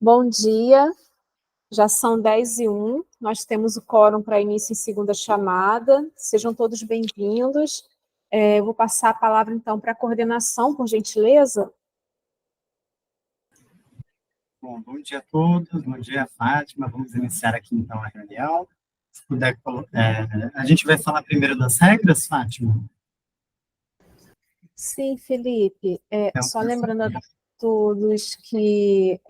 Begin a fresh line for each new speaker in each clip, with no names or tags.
Bom dia, já são 10h01, nós temos o quórum para início em segunda chamada, sejam todos bem-vindos. Eu vou passar a palavra, então, para a coordenação, por gentileza.
Bom dia a todos, bom dia, Fátima. Vamos iniciar aqui, então, a reunião. Se puder, a gente vai falar primeiro das regras, Fátima?
Sim, Felipe.
Então,
Só lembrando a todos que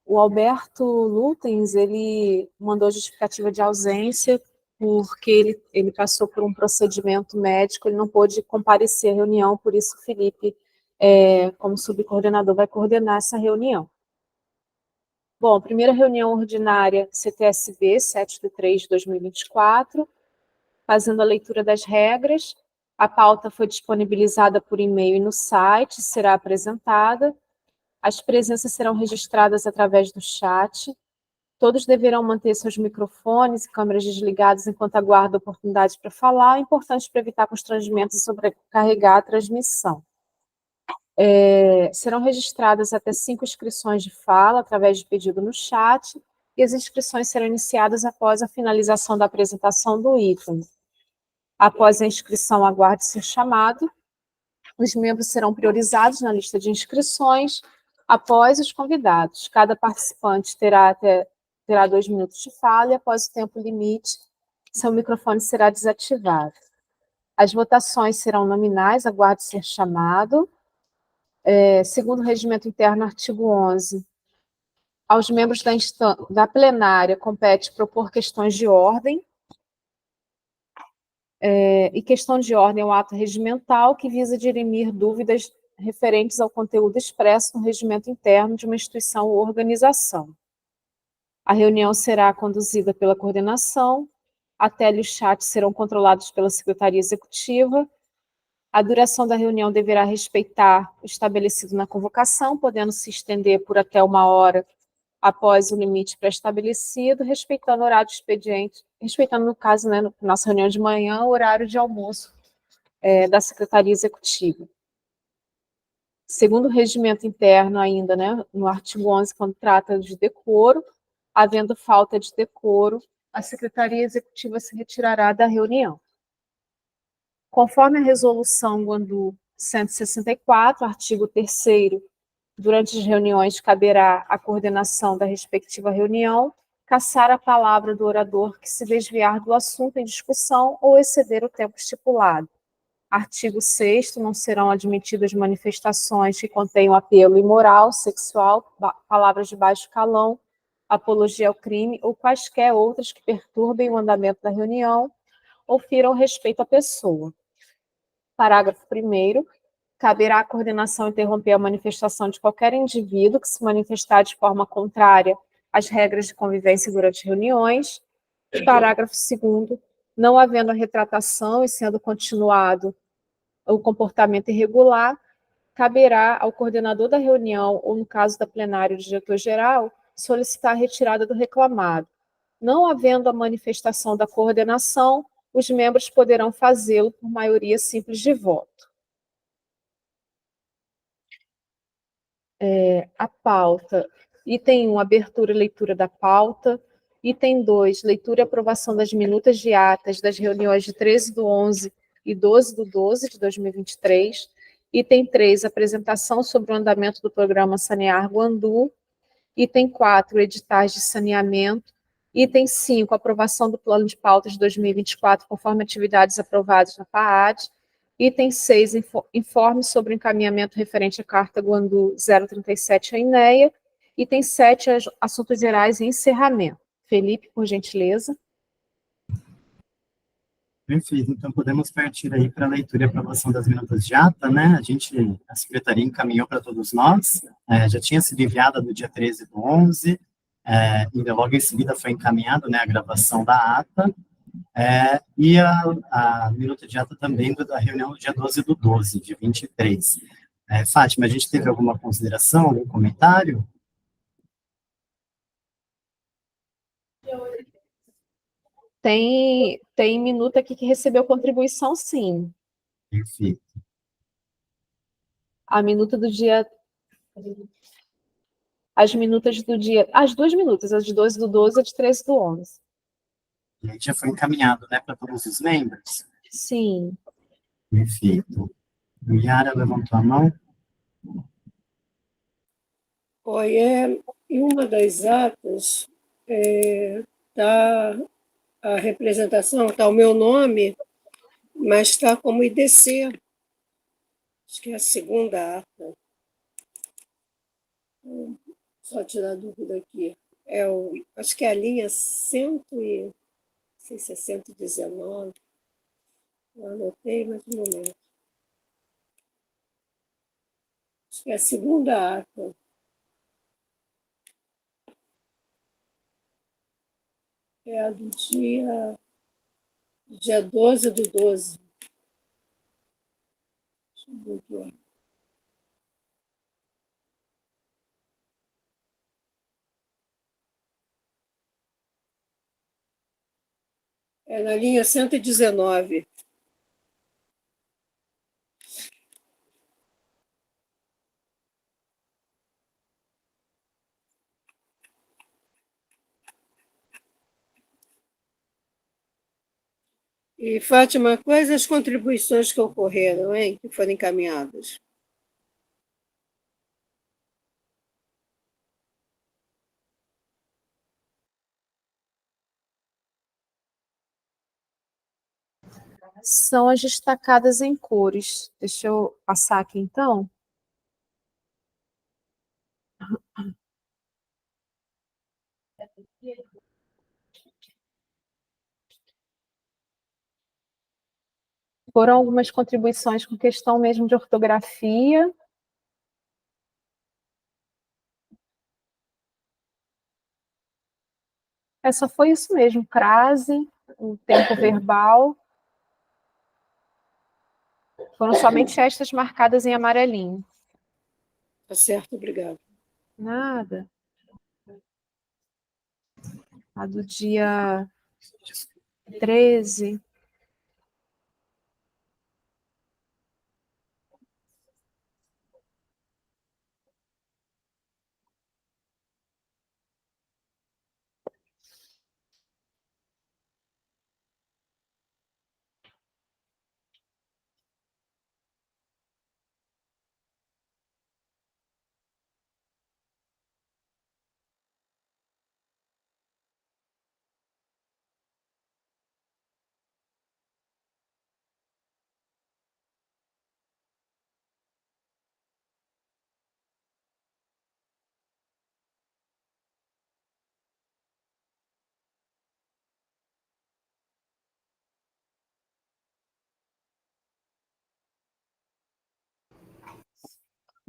o Alberto Lutens, ele mandou justificativa de ausência porque ele passou por um procedimento médico, ele não pôde comparecer à reunião, por isso o Felipe, como subcoordenador, vai coordenar essa reunião. Bom, primeira reunião ordinária CTSB, 7/3/2024, fazendo a leitura das regras. A pauta foi disponibilizada por e-mail e no site, será apresentada. As presenças serão registradas através do chat. Todos deverão manter seus microfones e câmeras desligados enquanto aguardam a oportunidade para falar. É importante para evitar constrangimentos e sobrecarregar a transmissão. Serão registradas até 5 inscrições de fala através de pedido no chat, e as inscrições serão iniciadas após a finalização da apresentação do item. Após a inscrição, aguarde ser chamado. Os membros serão priorizados na lista de inscrições após os convidados. Cada participante terá 2 minutos de fala e, após o tempo limite, seu microfone será desativado. As votações serão nominais, aguarde ser chamado. Segundo o regimento interno, artigo 11, aos membros da plenária compete propor questões de ordem, e questão de ordem é um ato regimental que visa dirimir dúvidas referentes ao conteúdo expresso no regimento interno de uma instituição ou organização. A reunião será conduzida pela coordenação, a tela e o chat serão controlados pela Secretaria Executiva. A duração da reunião deverá respeitar o estabelecido na convocação, podendo se estender por até 1 hora após o limite pré-estabelecido, respeitando o horário do expediente, respeitando, no caso, né, nossa reunião de manhã, o horário de almoço da Secretaria Executiva. Segundo o regimento interno ainda, né, no artigo 11, quando trata de decoro, havendo falta de decoro, a Secretaria Executiva se retirará da reunião. Conforme a resolução Guandu 164, artigo 3º, durante as reuniões caberá à coordenação da respectiva reunião cassar a palavra do orador que se desviar do assunto em discussão ou exceder o tempo estipulado. Artigo 6º, não serão admitidas manifestações que contenham apelo imoral, sexual, palavras de baixo calão, apologia ao crime ou quaisquer outras que perturbem o andamento da reunião ou firam respeito à pessoa. Parágrafo 1º, caberá à coordenação interromper a manifestação de qualquer indivíduo que se manifestar de forma contrária às regras de convivência durante reuniões. Parágrafo 2º, não havendo a retratação e sendo continuado o comportamento irregular, caberá ao coordenador da reunião, ou no caso da plenária, o diretor-geral, solicitar a retirada do reclamado. Não havendo a manifestação da coordenação, os membros poderão fazê-lo por maioria simples de voto. A pauta. Item 1, abertura e leitura da pauta. Item 2, leitura e aprovação das minutas de atas das reuniões de 13/11 e 12/12 de 2023. Item 3, apresentação sobre o andamento do programa Sanear Guandu. Item 4, editais de saneamento. Item 5, aprovação do plano de pauta de 2024, conforme atividades aprovadas na PAAD. Item 6, informe sobre o encaminhamento referente à Carta Guandu 037 à INEA. Item 7, assuntos gerais e encerramento. Felipe, por gentileza.
Perfeito, então podemos partir aí para a leitura e aprovação das minutas de ata, né? A Secretaria encaminhou para todos nós, já tinha sido enviada no dia 13/11, e logo em seguida foi encaminhada, né, a gravação da ata, e a minuta de ata também da reunião do dia 12/12, de 23. Fátima, a gente teve alguma consideração, algum comentário?
Tem minuta aqui que recebeu contribuição, sim.
Perfeito.
A minuta do dia... as minutas do dia, as 2 minutas, as de 12/12 e a de 13/11.
E aí já foi encaminhado, né, para todos os membros?
Sim.
Perfeito. O Yara levantou a mão.
Oi, em uma das atas está a representação, está o meu nome, mas está como IDC. Acho que é a segunda ata. Só tirar dúvida aqui. Acho que é a linha 100 e, não sei se é 119. Eu anotei, mas não lembro. Acho que é a segunda ata. É a do dia 12/12. Deixa eu ver aqui. É na linha 119. E, Fátima, quais as contribuições que ocorreram, hein, que foram encaminhadas?
São as destacadas em cores. Deixa eu passar aqui, então. Foram algumas contribuições com questão mesmo de ortografia. Só foi isso mesmo, crase, o tempo verbal. Foram somente estas marcadas em amarelinho.
Tá certo, obrigada.
Nada. A do dia 13.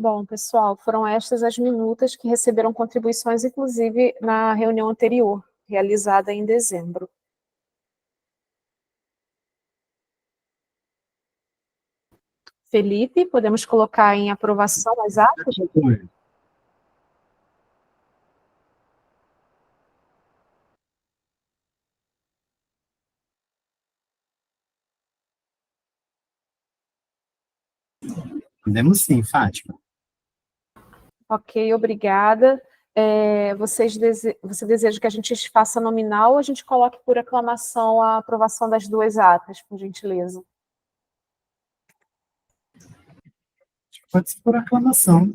Bom, pessoal, foram estas as minutas que receberam contribuições, inclusive na reunião anterior, realizada em dezembro. Felipe, podemos colocar em aprovação as atas?
Podemos sim, Fátima.
Ok, obrigada. Você deseja que a gente faça nominal ou a gente coloque por aclamação a aprovação das duas atas, por gentileza?
Pode ser por aclamação.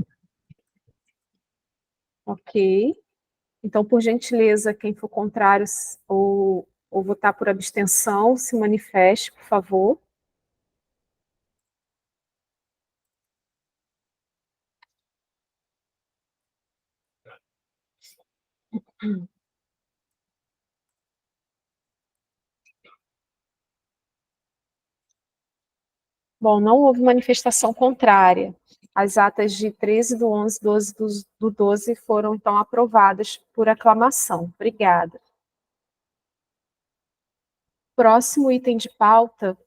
Ok. Então, por gentileza, quem for contrário ou votar por abstenção, se manifeste, por favor. Bom, não houve manifestação contrária. As atas de 13/11, 12/12 foram, então, aprovadas por aclamação. Obrigada. Próximo item de pauta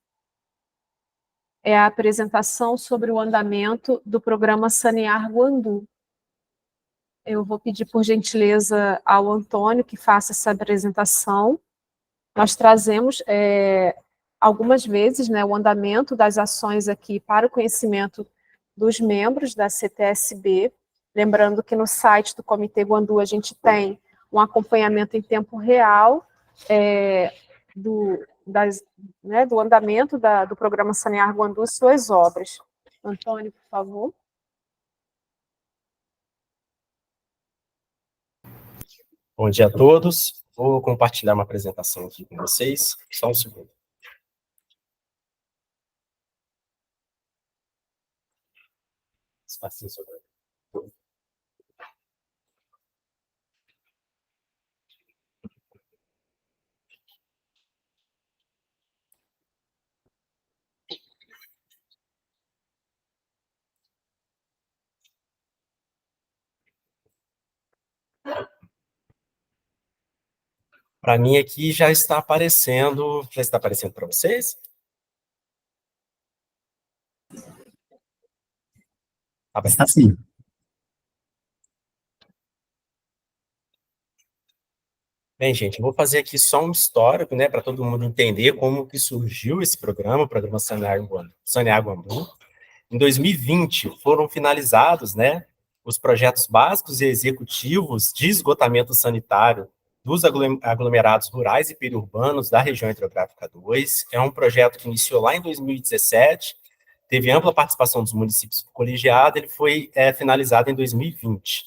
é a apresentação sobre o andamento do programa Sanear Guandu. Eu vou pedir, por gentileza, ao Antônio que faça essa apresentação. Nós trazemos algumas vezes, né, o andamento das ações aqui para o conhecimento dos membros da CTSB. Lembrando que no site do Comitê Guandu a gente tem um acompanhamento em tempo real do andamento do programa Sanear Guandu e suas obras. Antônio, por favor.
Bom dia a todos. Vou compartilhar uma apresentação aqui com vocês. Só um segundo. Espacinho sobrando. Para mim aqui já está aparecendo para vocês? Tá bem.
Está sim.
Bem, gente, eu vou fazer aqui só um histórico, né, para todo mundo entender como que surgiu esse programa, o programa Sanear Guandu. Em 2020, foram finalizados, né, os projetos básicos e executivos de esgotamento sanitário dos aglomerados rurais e periurbanos da região hidrográfica 2. É um projeto que iniciou lá em 2017, teve ampla participação dos municípios colegiados, ele foi finalizado em 2020.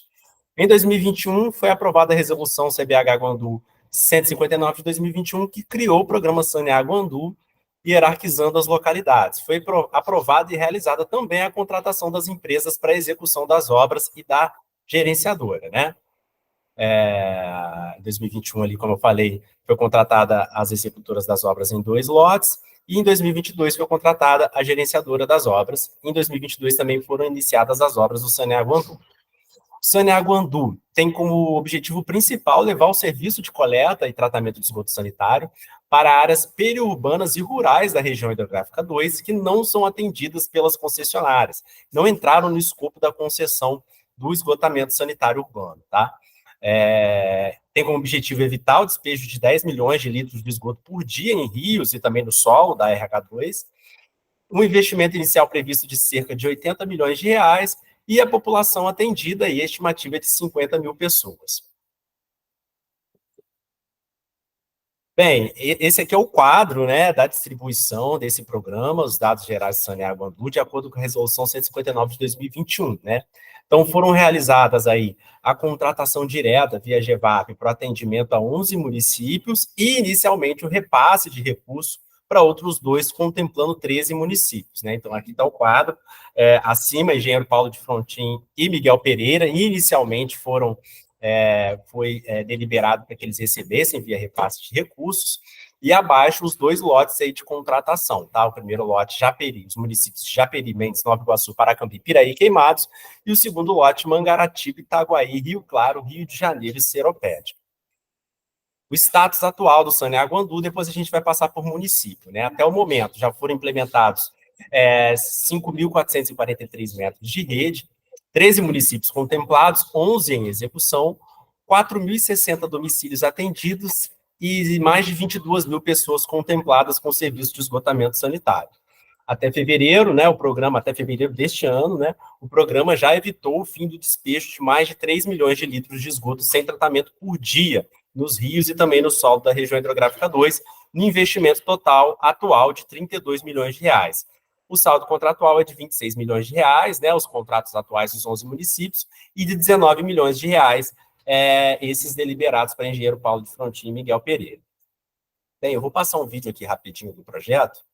Em 2021, foi aprovada a resolução CBH Guandu 159 de 2021, que criou o programa Sanear Guandu, hierarquizando as localidades. Foi aprovada e realizada também a contratação das empresas para a execução das obras e da gerenciadora, né? Em 2021, ali, como eu falei, foi contratada as executoras das obras em 2 lotes, e em 2022 foi contratada a gerenciadora das obras. Em 2022 também foram iniciadas as obras do Sanear Guandu. Sanear Guandu tem como objetivo principal levar o serviço de coleta e tratamento de esgoto sanitário para áreas periurbanas e rurais da região hidrográfica 2 que não são atendidas pelas concessionárias, não entraram no escopo da concessão do esgotamento sanitário urbano, tá? Tem como objetivo evitar o despejo de 10 milhões de litros de esgoto por dia em rios e também no solo da RH2, um investimento inicial previsto de cerca de 80 milhões de reais e a população atendida, e estimativa é de 50 mil pessoas. Bem, esse aqui é o quadro, né, da distribuição desse programa, os dados gerais de Sanear Guandu, de acordo com a resolução 159 de 2021, né? Então, foram realizadas aí a contratação direta via GEVAP para o atendimento a 11 municípios e, inicialmente, o repasse de recursos para outros 2, contemplando 13 municípios, né? Então, aqui está o quadro. Acima, Engenheiro Paulo de Frontin e Miguel Pereira, inicialmente foi deliberado para que eles recebessem via repasse de recursos, e abaixo os 2 lotes aí de contratação, tá? O primeiro lote, Japeri, os municípios de Japeri, Mendes, Nova Iguaçu, Paracambi, Piraí, Queimados, e o segundo lote, Mangaratiba, Itaguaí, Rio Claro, Rio de Janeiro e Seropédica. O status atual do Sanear Guandu, depois a gente vai passar por município, né? Até o momento, já foram implementados 5.443 metros de rede, 13 municípios contemplados, 11 em execução, 4.060 domicílios atendidos e mais de 22 mil pessoas contempladas com serviço de esgotamento sanitário. Até fevereiro, né, até fevereiro deste ano, né, o programa já evitou o fim do despejo de mais de 3 milhões de litros de esgoto sem tratamento por dia nos rios e também no solo da região hidrográfica 2, no investimento total atual de 32 milhões de reais. O saldo contratual é de 26 milhões de reais, né, os contratos atuais dos 11 municípios, e de 19 milhões de reais, esses deliberados para engenheiro Paulo de Frontin e Miguel Pereira. Bem, eu vou passar um vídeo aqui rapidinho do projeto,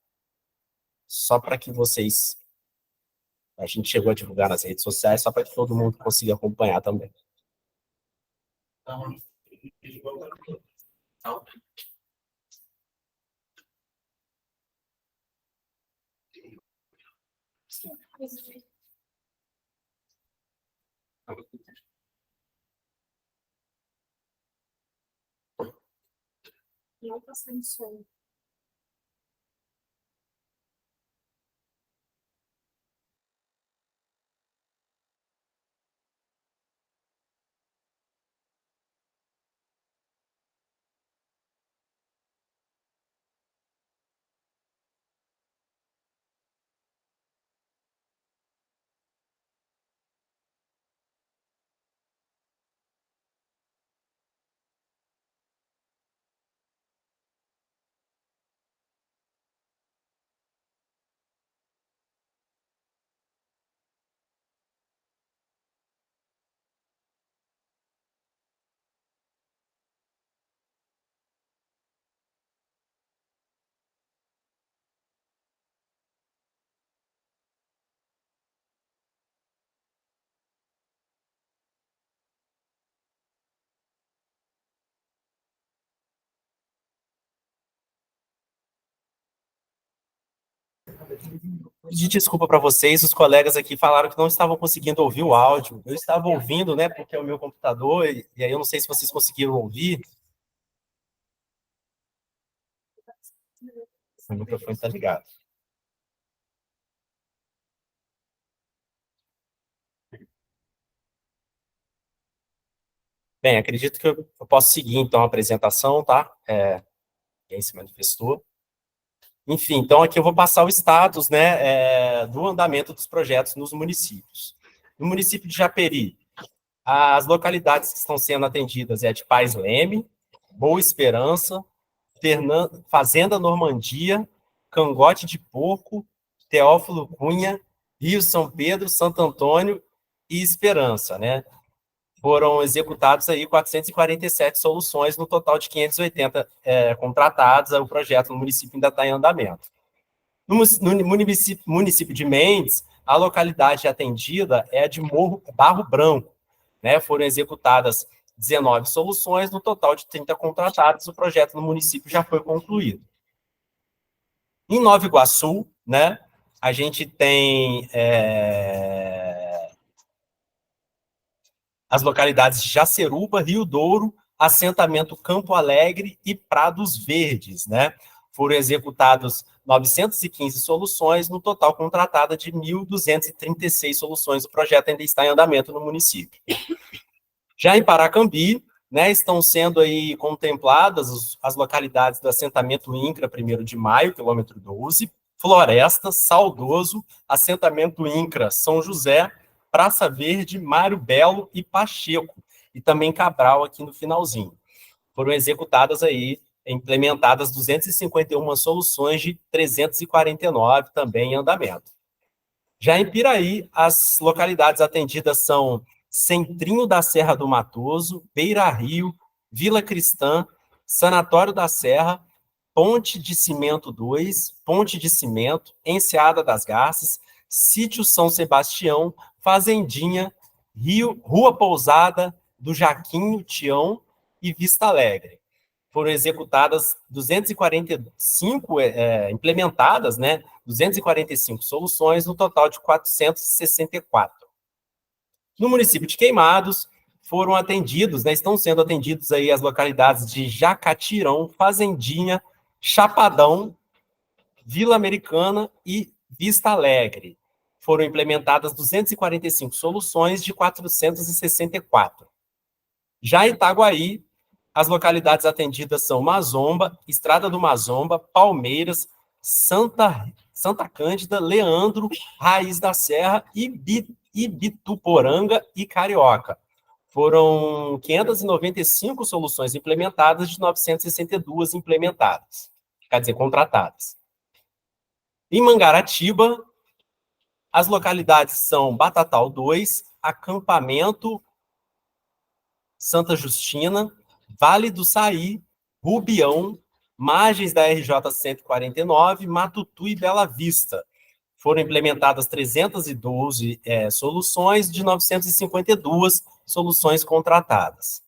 só para que vocês... A gente chegou a divulgar nas redes sociais, só para que todo mundo consiga acompanhar também. Então,
Não está sem som.
Pedir desculpa para vocês, os colegas aqui falaram que não estavam conseguindo ouvir o áudio. Eu estava ouvindo, né, porque é o meu computador, e aí eu não sei se vocês conseguiram ouvir. O microfone está ligado. Bem, acredito que eu posso seguir, então, a apresentação, tá? Quem se manifestou. Enfim, então aqui eu vou passar o status, né, do andamento dos projetos nos municípios. No município de Japeri, as localidades que estão sendo atendidas é de Paz Leme, Boa Esperança, Fazenda Normandia, Cangote de Porco, Teófilo Cunha, Rio São Pedro, Santo Antônio e Esperança, né? Foram executados aí 447 soluções, no total de 580 contratados. O projeto no município ainda está em andamento. No município de Mendes, a localidade atendida é a de Barro Branco, né? Foram executadas 19 soluções, no total de 30 contratados. O projeto no município já foi concluído. Em Nova Iguaçu, né, a gente tem as localidades de Jaceruba, Rio Douro, assentamento Campo Alegre e Prados Verdes, né? Foram executados 915 soluções, no total contratada de 1.236 soluções. O projeto ainda está em andamento no município. Já em Paracambi, né, estão sendo aí contempladas as localidades do assentamento INCRA 1º de Maio, quilômetro 12, Floresta, Saudoso, assentamento INCRA São José, Praça Verde, Mário Belo e Pacheco, e também Cabral aqui no finalzinho. Foram executadas aí, implementadas 251 soluções de 349 também em andamento. Já em Piraí, as localidades atendidas são Centrinho da Serra do Matoso, Beira Rio, Vila Cristã, Sanatório da Serra, Ponte de Cimento 2, Ponte de Cimento, Enseada das Garças, Sítio São Sebastião, Fazendinha, Rua Pousada, do Jaquinho, Tião e Vista Alegre. Foram executadas 245, implementadas, né, 245 soluções, no total de 464. No município de Queimados, foram atendidos, né, estão sendo atendidos aí as localidades de Jacatirão, Fazendinha, Chapadão, Vila Americana e Vista Alegre. Foram implementadas 245 soluções de 464. Já em Itaguaí, as localidades atendidas são Mazomba, Estrada do Mazomba, Palmeiras, Santa Cândida, Leandro, Raiz da Serra, Ibituporanga e Carioca. Foram 595 soluções implementadas de 962 implementadas, quer dizer, contratadas. Em Mangaratiba, as localidades são Batatal 2, Acampamento Santa Justina, Vale do Saí, Rubião, margens da RJ 149, Matutu e Bela Vista. Foram implementadas 312 soluções de 952 soluções contratadas.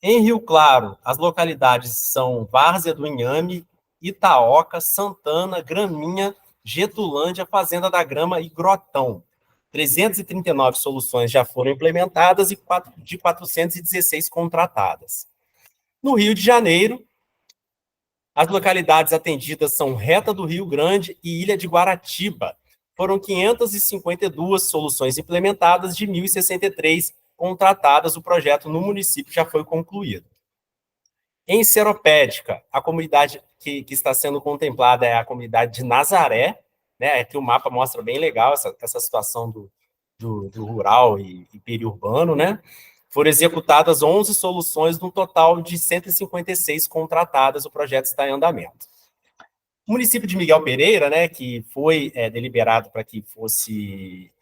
Em Rio Claro, as localidades são Várzea do Inhame, Itaoca, Santana, Graminha, Getulândia, Fazenda da Grama e Grotão. 339 soluções já foram implementadas e de 416 contratadas. No Rio de Janeiro, as localidades atendidas são Reta do Rio Grande e Ilha de Guaratiba. Foram 552 soluções implementadas de 1.063 contratadas. O projeto no município já foi concluído. Em Seropédica, a comunidade que está sendo contemplada é a comunidade de Nazaré, né? Aqui o mapa mostra bem legal essa situação do rural e periurbano, né? Foram executadas 11 soluções, num total de 156 contratadas. O projeto está em andamento. O município de Miguel Pereira, né, que foi deliberado para que fosse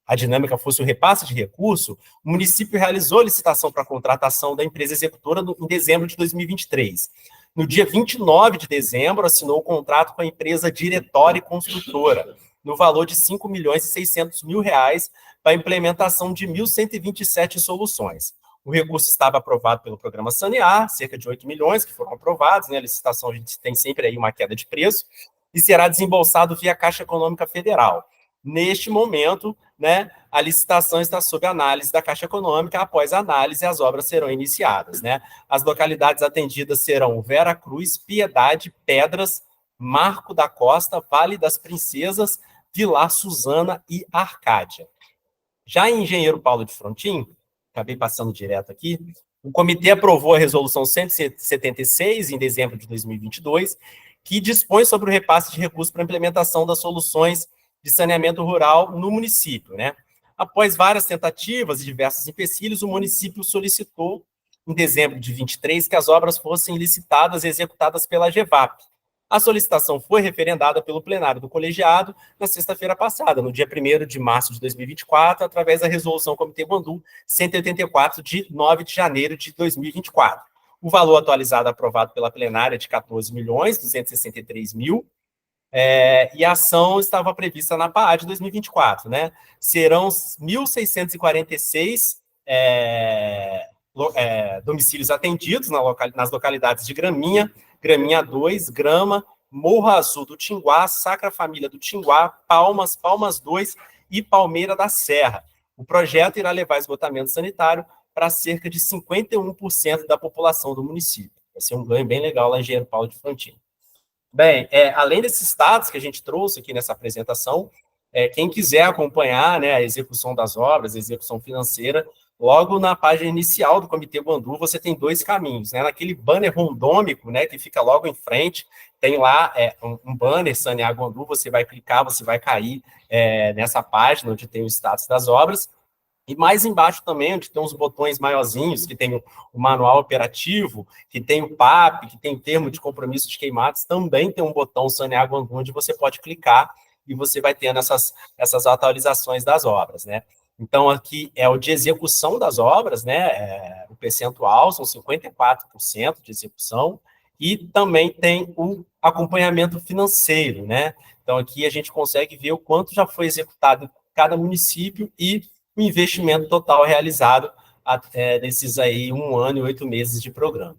a dinâmica fosse o repasse de recurso, o município realizou a licitação para a contratação da empresa executora em dezembro de 2023. No dia 29 de dezembro, assinou o contrato com a empresa Diretória e Construtora, no valor de R$ 5.600.000, para a implementação de 1.127 soluções. O recurso estava aprovado pelo programa Sanear, cerca de 8 milhões que foram aprovados, né? A licitação, a gente tem sempre aí uma queda de preço, e será desembolsado via Caixa Econômica Federal. Neste momento, né, a licitação está sob análise da Caixa Econômica. Após a análise, as obras serão iniciadas, né? As localidades atendidas serão Vera Cruz, Piedade, Pedras, Marco da Costa, Vale das Princesas, Vilar Suzana e Arcádia. Já em Engenheiro Paulo de Frontin, acabei passando direto aqui, o comitê aprovou a resolução 176, em dezembro de 2022, que dispõe sobre o repasse de recursos para a implementação das soluções de saneamento rural no município, né? Após várias tentativas e diversos empecilhos, o município solicitou, em dezembro de 23, que as obras fossem licitadas e executadas pela GEVAP. A solicitação foi referendada pelo plenário do colegiado na sexta-feira passada, no dia 1º de março de 2024, através da resolução Comitê Bandu 184, de 9 de janeiro de 2024. O valor atualizado aprovado pela plenária é de 14.263.000, e a ação estava prevista na PAA de 2024, né? Serão 1.646 domicílios atendidos nas localidades de Graminha, Graminha 2, Grama, Morro Azul do Tinguá, Sacra Família do Tinguá, Palmas, Palmas 2 e Palmeira da Serra. O projeto irá levar esgotamento sanitário para cerca de 51% da população do município. Vai ser um ganho bem legal lá em Engenheiro Paulo de Frontin. Bem, além desses dados que a gente trouxe aqui nessa apresentação, quem quiser acompanhar, né, a execução das obras, a execução financeira, logo na página inicial do Comitê Bandu, você tem dois caminhos, né? Naquele banner rondômico, né, que fica logo em frente, tem lá um banner Sanear Bandu, você vai clicar, você vai cair nessa página onde tem o status das obras, e mais embaixo também, onde tem uns botões maiorzinhos, que tem o manual operativo, que tem o PAP, que tem o termo de compromisso de queimados, também tem um botão Sanear Bandu, onde você pode clicar e você vai tendo essas atualizações das obras, né? Então, aqui é o de execução das obras, né? O percentual são 54% de execução, e também tem o acompanhamento financeiro, né? Então, aqui a gente consegue ver o quanto já foi executado em cada município e o investimento total realizado nesses aí 1 ano e 8 meses de programa.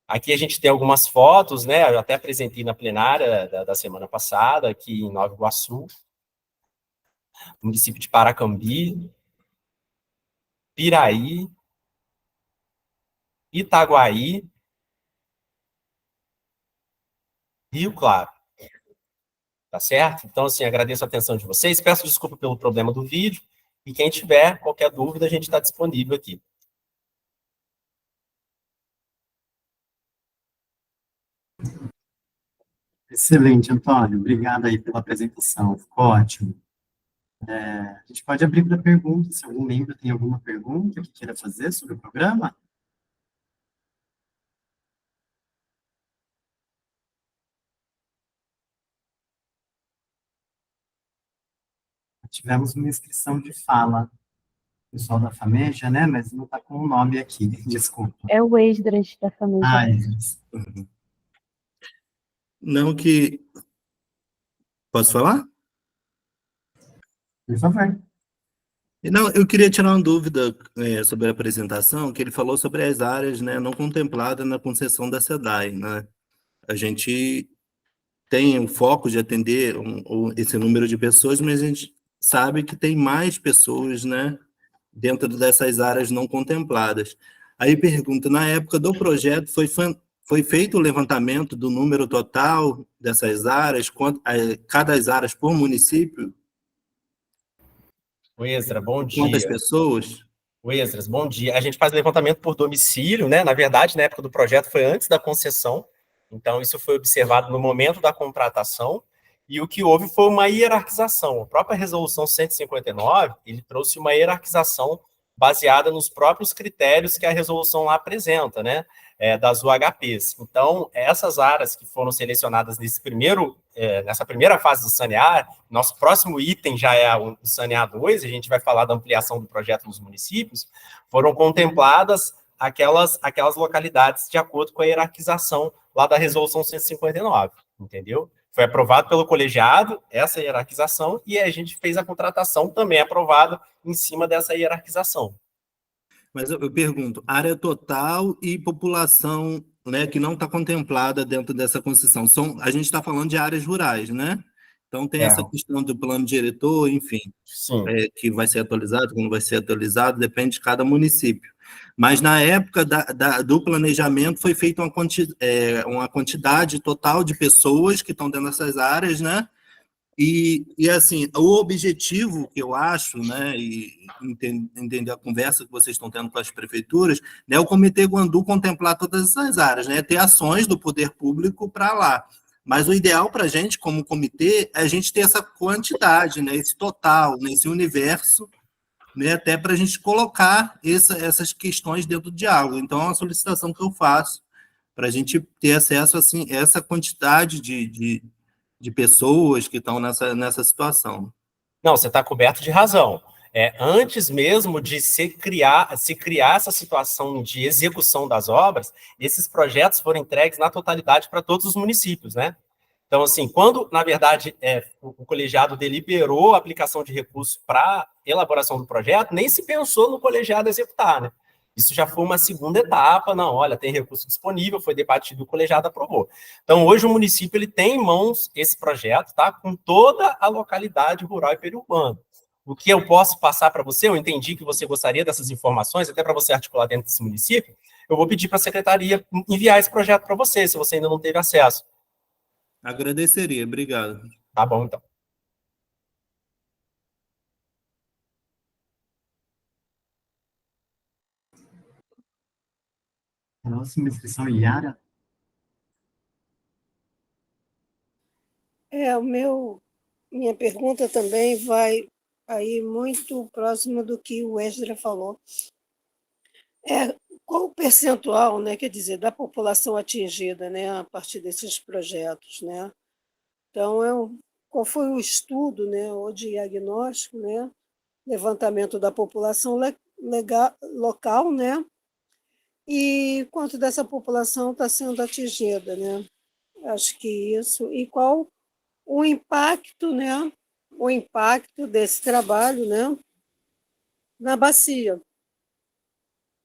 Aqui a gente tem algumas fotos, né? Eu até apresentei na plenária da semana passada, aqui em Nova Iguaçu, município de Paracambi, Piraí, Itaguaí, Rio Claro. Tá certo? Então, assim, agradeço a atenção de vocês, peço desculpa pelo problema do vídeo, e quem tiver qualquer dúvida, a gente está disponível aqui.
Excelente, Antônio. Obrigado aí pela apresentação. Ficou ótimo. A gente pode abrir para perguntas, se algum membro tem alguma pergunta que queira fazer sobre o programa. Tivemos uma inscrição de fala, pessoal da FAMEJA, né? Mas não está com o nome aqui, desculpa.
É o Esdras da família.
Ah, Esdras.
Não que... Posso falar?
Por favor.
Não, eu queria tirar uma dúvida sobre a apresentação, que ele falou sobre as áreas, né, não contempladas na concessão da SEDAI, né? A gente tem o foco de atender esse número de pessoas, mas a gente sabe que tem mais pessoas, né, dentro dessas áreas não contempladas. Aí pergunta, na época do projeto, foi feito o levantamento do número total dessas áreas, cada áreas por município?
O Esdras, bom dia.
Quantas pessoas?
O Esdras, bom dia. A gente faz levantamento por domicílio, né? Na verdade, na época do projeto foi antes da concessão, então isso foi observado no momento da contratação, e o que houve foi uma hierarquização. A própria resolução 159, ele trouxe uma hierarquização baseada nos próprios critérios que a resolução lá apresenta, né? Das UHPs. Então, essas áreas que foram selecionadas nessa primeira fase do sanear, nosso próximo item já é o sanear 2, a gente vai falar da ampliação do projeto nos municípios, foram contempladas aquelas localidades de acordo com a hierarquização lá da resolução 159, entendeu? Foi aprovado pelo colegiado essa hierarquização, e a gente fez a contratação também aprovada em cima dessa hierarquização.
Mas eu pergunto, área total e população né, que não está contemplada dentro dessa concessão. A gente está falando de áreas rurais, né? Então tem essa questão do plano diretor, enfim,
Sim.
que vai ser atualizado, como vai ser atualizado, depende de cada município. Mas na época do planejamento foi feita uma quantidade total de pessoas que estão dentro dessas áreas, né? E assim, o objetivo que eu acho, né, e entender a conversa que vocês estão tendo com as prefeituras, né, o Comitê Guandu contemplar todas essas áreas, né, ter ações do poder público para lá. Mas o ideal para a gente, como comitê, é a gente ter essa quantidade, né, esse total, né, esse universo, né, até para a gente colocar essas questões dentro do diálogo. Então, é uma solicitação que eu faço para a gente ter acesso assim, a essa quantidade de pessoas que estão nessa situação.
Não, você está coberto de razão. Antes mesmo de se criar essa situação de execução das obras, esses projetos foram entregues na totalidade para todos os municípios, né? Então, assim, quando, na verdade, o colegiado deliberou a aplicação de recursos para elaboração do projeto, nem se pensou no colegiado executar, né? Isso já foi uma segunda etapa, não, olha, tem recurso disponível, foi debatido, o colegiado aprovou. Então, hoje o município ele tem em mãos esse projeto, tá? Com toda a localidade rural e periurbana. O que eu posso passar para você, eu entendi que você gostaria dessas informações, até para você articular dentro desse município, eu vou pedir para a secretaria enviar esse projeto para você, se você ainda não teve acesso.
Agradeceria, obrigado.
Tá bom, então.
Próxima inscrição, Yara.
Minha pergunta também vai aí muito próximo do que o Esdra falou. Qual o percentual, né, quer dizer, da população atingida, né, a partir desses projetos, né? Então, qual foi o estudo, né, o diagnóstico, né, levantamento da população local, né, e quanto dessa população está sendo atingida, né? Acho que isso. E qual o impacto, né, o impacto desse trabalho, né, na bacia,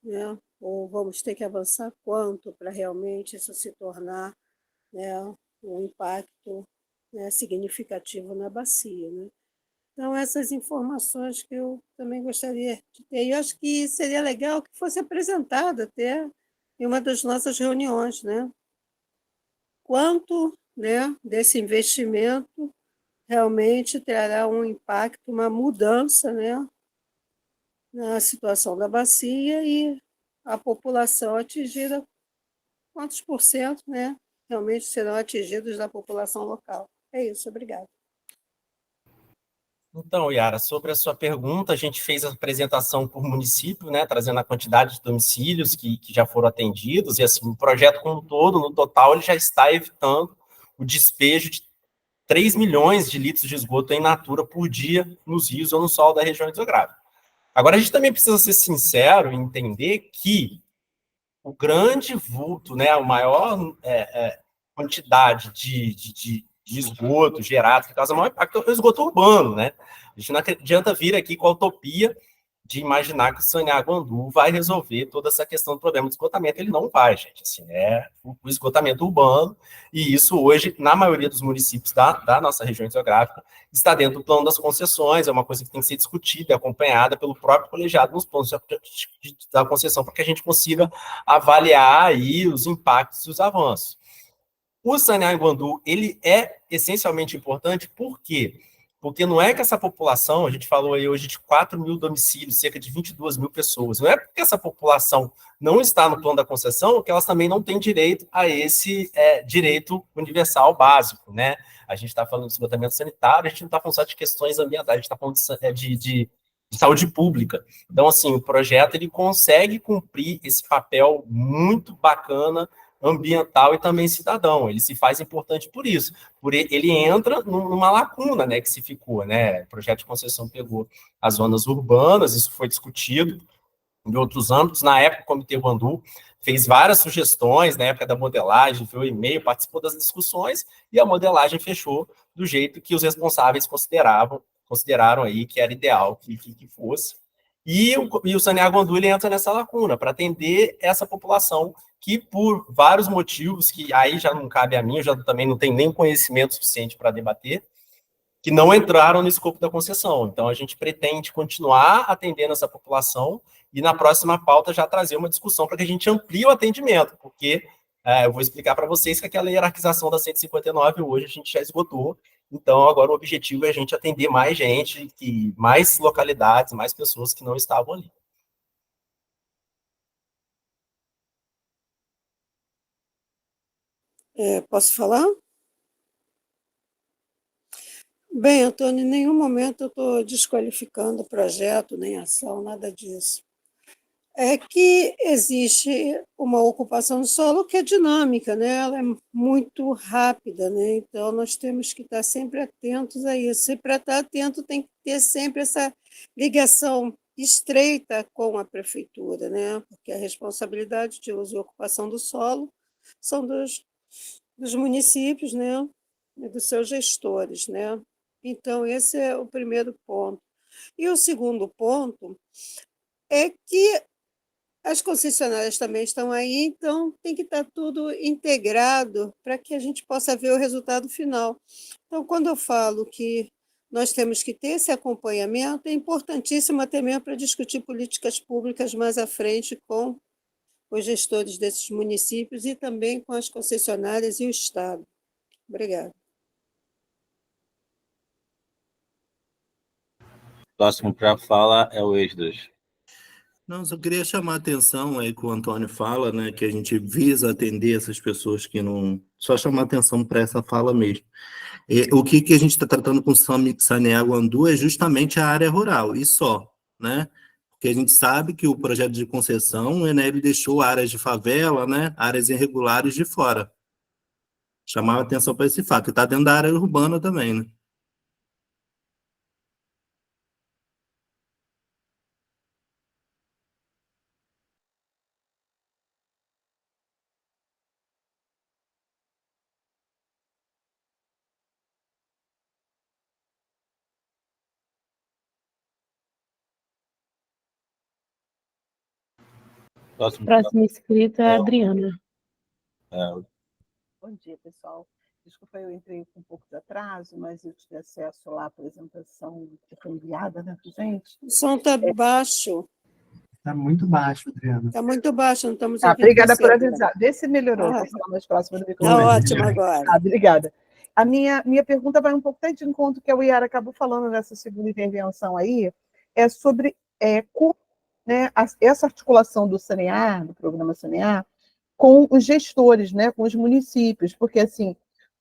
né? Ou vamos ter que avançar quanto para realmente isso se tornar, né, um impacto, né, significativo na bacia, né? Então, essas informações que eu também gostaria de ter. E acho que seria legal que fosse apresentada até em uma das nossas reuniões, né? Quanto, né, desse investimento realmente trará um impacto, uma mudança, né, na situação da bacia e a população atingida, quantos por cento, né, realmente serão atingidos da população local. É isso, obrigada.
Então, Yara, sobre a sua pergunta, a gente fez a apresentação por município, né, trazendo a quantidade de domicílios que já foram atendidos, e assim, o projeto como um todo, no total, ele já está evitando o despejo de 3 milhões de litros de esgoto em natura por dia nos rios ou no solo da região hidrográfica. Agora, a gente também precisa ser sincero e entender que o grande vulto, né, a maior quantidade de esgoto gerado, que causa maior impacto, é o esgoto urbano, né? A gente não adianta vir aqui com a utopia de imaginar que o Saneamento Guandu vai resolver toda essa questão do problema do esgotamento. Ele não vai, gente. Assim, o esgotamento urbano, e isso hoje, na maioria dos municípios da nossa região geográfica, está dentro do plano das concessões, é uma coisa que tem que ser discutida e acompanhada pelo próprio colegiado nos planos da concessão, para que a gente consiga avaliar aí os impactos e os avanços. O Saneamento Guandu, ele é essencialmente importante, por quê? Porque não é que essa população, a gente falou aí hoje de 4 mil domicílios, cerca de 22 mil pessoas, não é porque essa população não está no plano da concessão que elas também não têm direito a esse direito universal básico, né? A gente está falando de esgotamento sanitário, a gente não está falando só de questões ambientais, a gente está falando de saúde pública. Então, assim, o projeto ele consegue cumprir esse papel muito bacana ambiental e também cidadão. Ele se faz importante por isso. Ele entra numa lacuna, né, que se ficou, né? O projeto de concessão pegou as zonas urbanas, isso foi discutido em outros âmbitos. Na época, o Comitê Guandu fez várias sugestões, na época da modelagem, viu o e-mail, participou das discussões, e a modelagem fechou do jeito que os responsáveis consideraram aí que era ideal que fosse. E o Saneamento Guandu ele entra nessa lacuna, para atender essa população que por vários motivos, que aí já não cabe a mim, eu já também não tenho nem conhecimento suficiente para debater, que não entraram no escopo da concessão. Então, a gente pretende continuar atendendo essa população e na próxima pauta já trazer uma discussão para que a gente amplie o atendimento, porque eu vou explicar para vocês que aquela hierarquização da 159 hoje a gente já esgotou, então agora o objetivo é a gente atender mais gente, mais localidades, mais pessoas que não estavam ali.
Posso falar? Bem, Antônio, em nenhum momento eu estou desqualificando o projeto, nem ação, nada disso. É que existe uma ocupação do solo que é dinâmica, né? Ela é muito rápida, né? Então, nós temos que estar sempre atentos a isso. E para estar atento, tem que ter sempre essa ligação estreita com a prefeitura, né? Porque a responsabilidade de uso e ocupação do solo são dos municípios, né? E dos seus gestores, né? Então, esse é o primeiro ponto. E o segundo ponto é que as concessionárias também estão aí, então tem que estar tudo integrado para que a gente possa ver o resultado final. Então, quando eu falo que nós temos que ter esse acompanhamento, é importantíssimo até mesmo para discutir políticas públicas mais à frente com os gestores desses municípios e também com as concessionárias e o Estado. Obrigada.
Próximo para a fala é o Esdras.
Não, só queria chamar a atenção aí que o Antônio fala, né, que a gente visa atender essas pessoas que não... Só chamar a atenção para essa fala mesmo. O que a gente está tratando com Saneago Andu é justamente a área rural, e só, né? Porque a gente sabe que o projeto de concessão, né, ele deixou áreas de favela, né, áreas irregulares de fora. Chamar a atenção para esse fato, e está dentro da área urbana também, né?
Próxima inscrita é a Adriana.
Bom dia, pessoal. Desculpa, eu entrei com um pouco de atraso, mas eu tive acesso lá à apresentação que foi enviada, né, para gente.
O som está baixo.
Está muito baixo, Adriana.
Está muito baixo, não estamos
ouvindo. Obrigada
você,
por avisar. Vê se melhorou,
Ah,
para falar mais próximo do microfone.
está ótimo agora.
Obrigada. A minha pergunta vai um pouco até de encontro que a Iara acabou falando nessa segunda intervenção aí, é sobre como, né, essa articulação do Sanear, do programa Sanear, com os gestores, né, com os municípios, porque assim,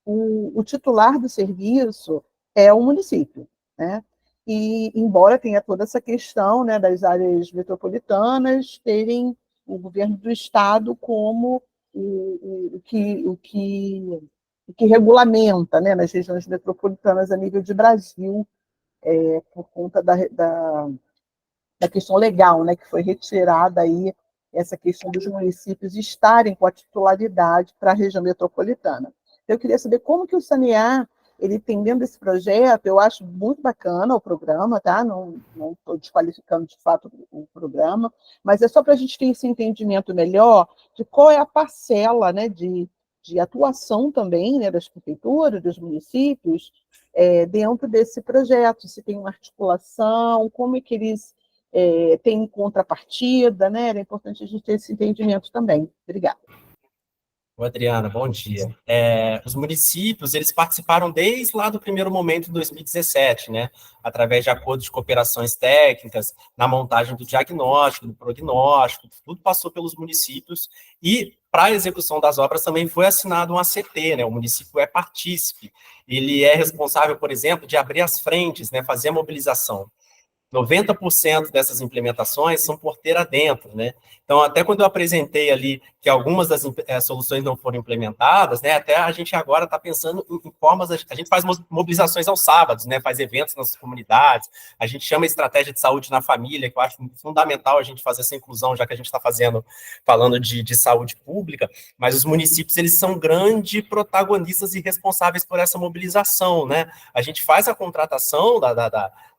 o titular do serviço é o município, né? E embora tenha toda essa questão, né, das áreas metropolitanas terem o governo do estado como o que regulamenta, né, nas regiões metropolitanas a nível de Brasil, por conta da questão legal, né, que foi retirada aí essa questão dos municípios estarem com a titularidade para a região metropolitana. Eu queria saber como que o Sanear, ele tem dentro desse projeto, eu acho muito bacana o programa, tá? Não estou desqualificando de fato o programa, mas é só para a gente ter esse entendimento melhor de qual é a parcela, né, de atuação também, né, das prefeituras, dos municípios, dentro desse projeto, se tem uma articulação, como é que eles têm contrapartida, né? É importante a gente ter esse entendimento também. Obrigada.
Adriana, bom dia. Os municípios, eles participaram desde lá do primeiro momento, em 2017, né, através de acordos de cooperações técnicas, na montagem do diagnóstico, do prognóstico, tudo passou pelos municípios, e para a execução das obras também foi assinado um ACT, né, o município é partícipe, ele é responsável, por exemplo, de abrir as frentes, né, fazer a mobilização. 90% dessas implementações são porteira dentro, né? Então, até quando eu apresentei ali que algumas das soluções não foram implementadas, né? Até a gente agora está pensando em formas... A gente faz mobilizações aos sábados, né? Faz eventos nas comunidades, a gente chama estratégia de saúde na família, que eu acho fundamental a gente fazer essa inclusão, já que a gente está falando de saúde pública, mas os municípios, eles são grandes protagonistas e responsáveis por essa mobilização, né? A gente faz a contratação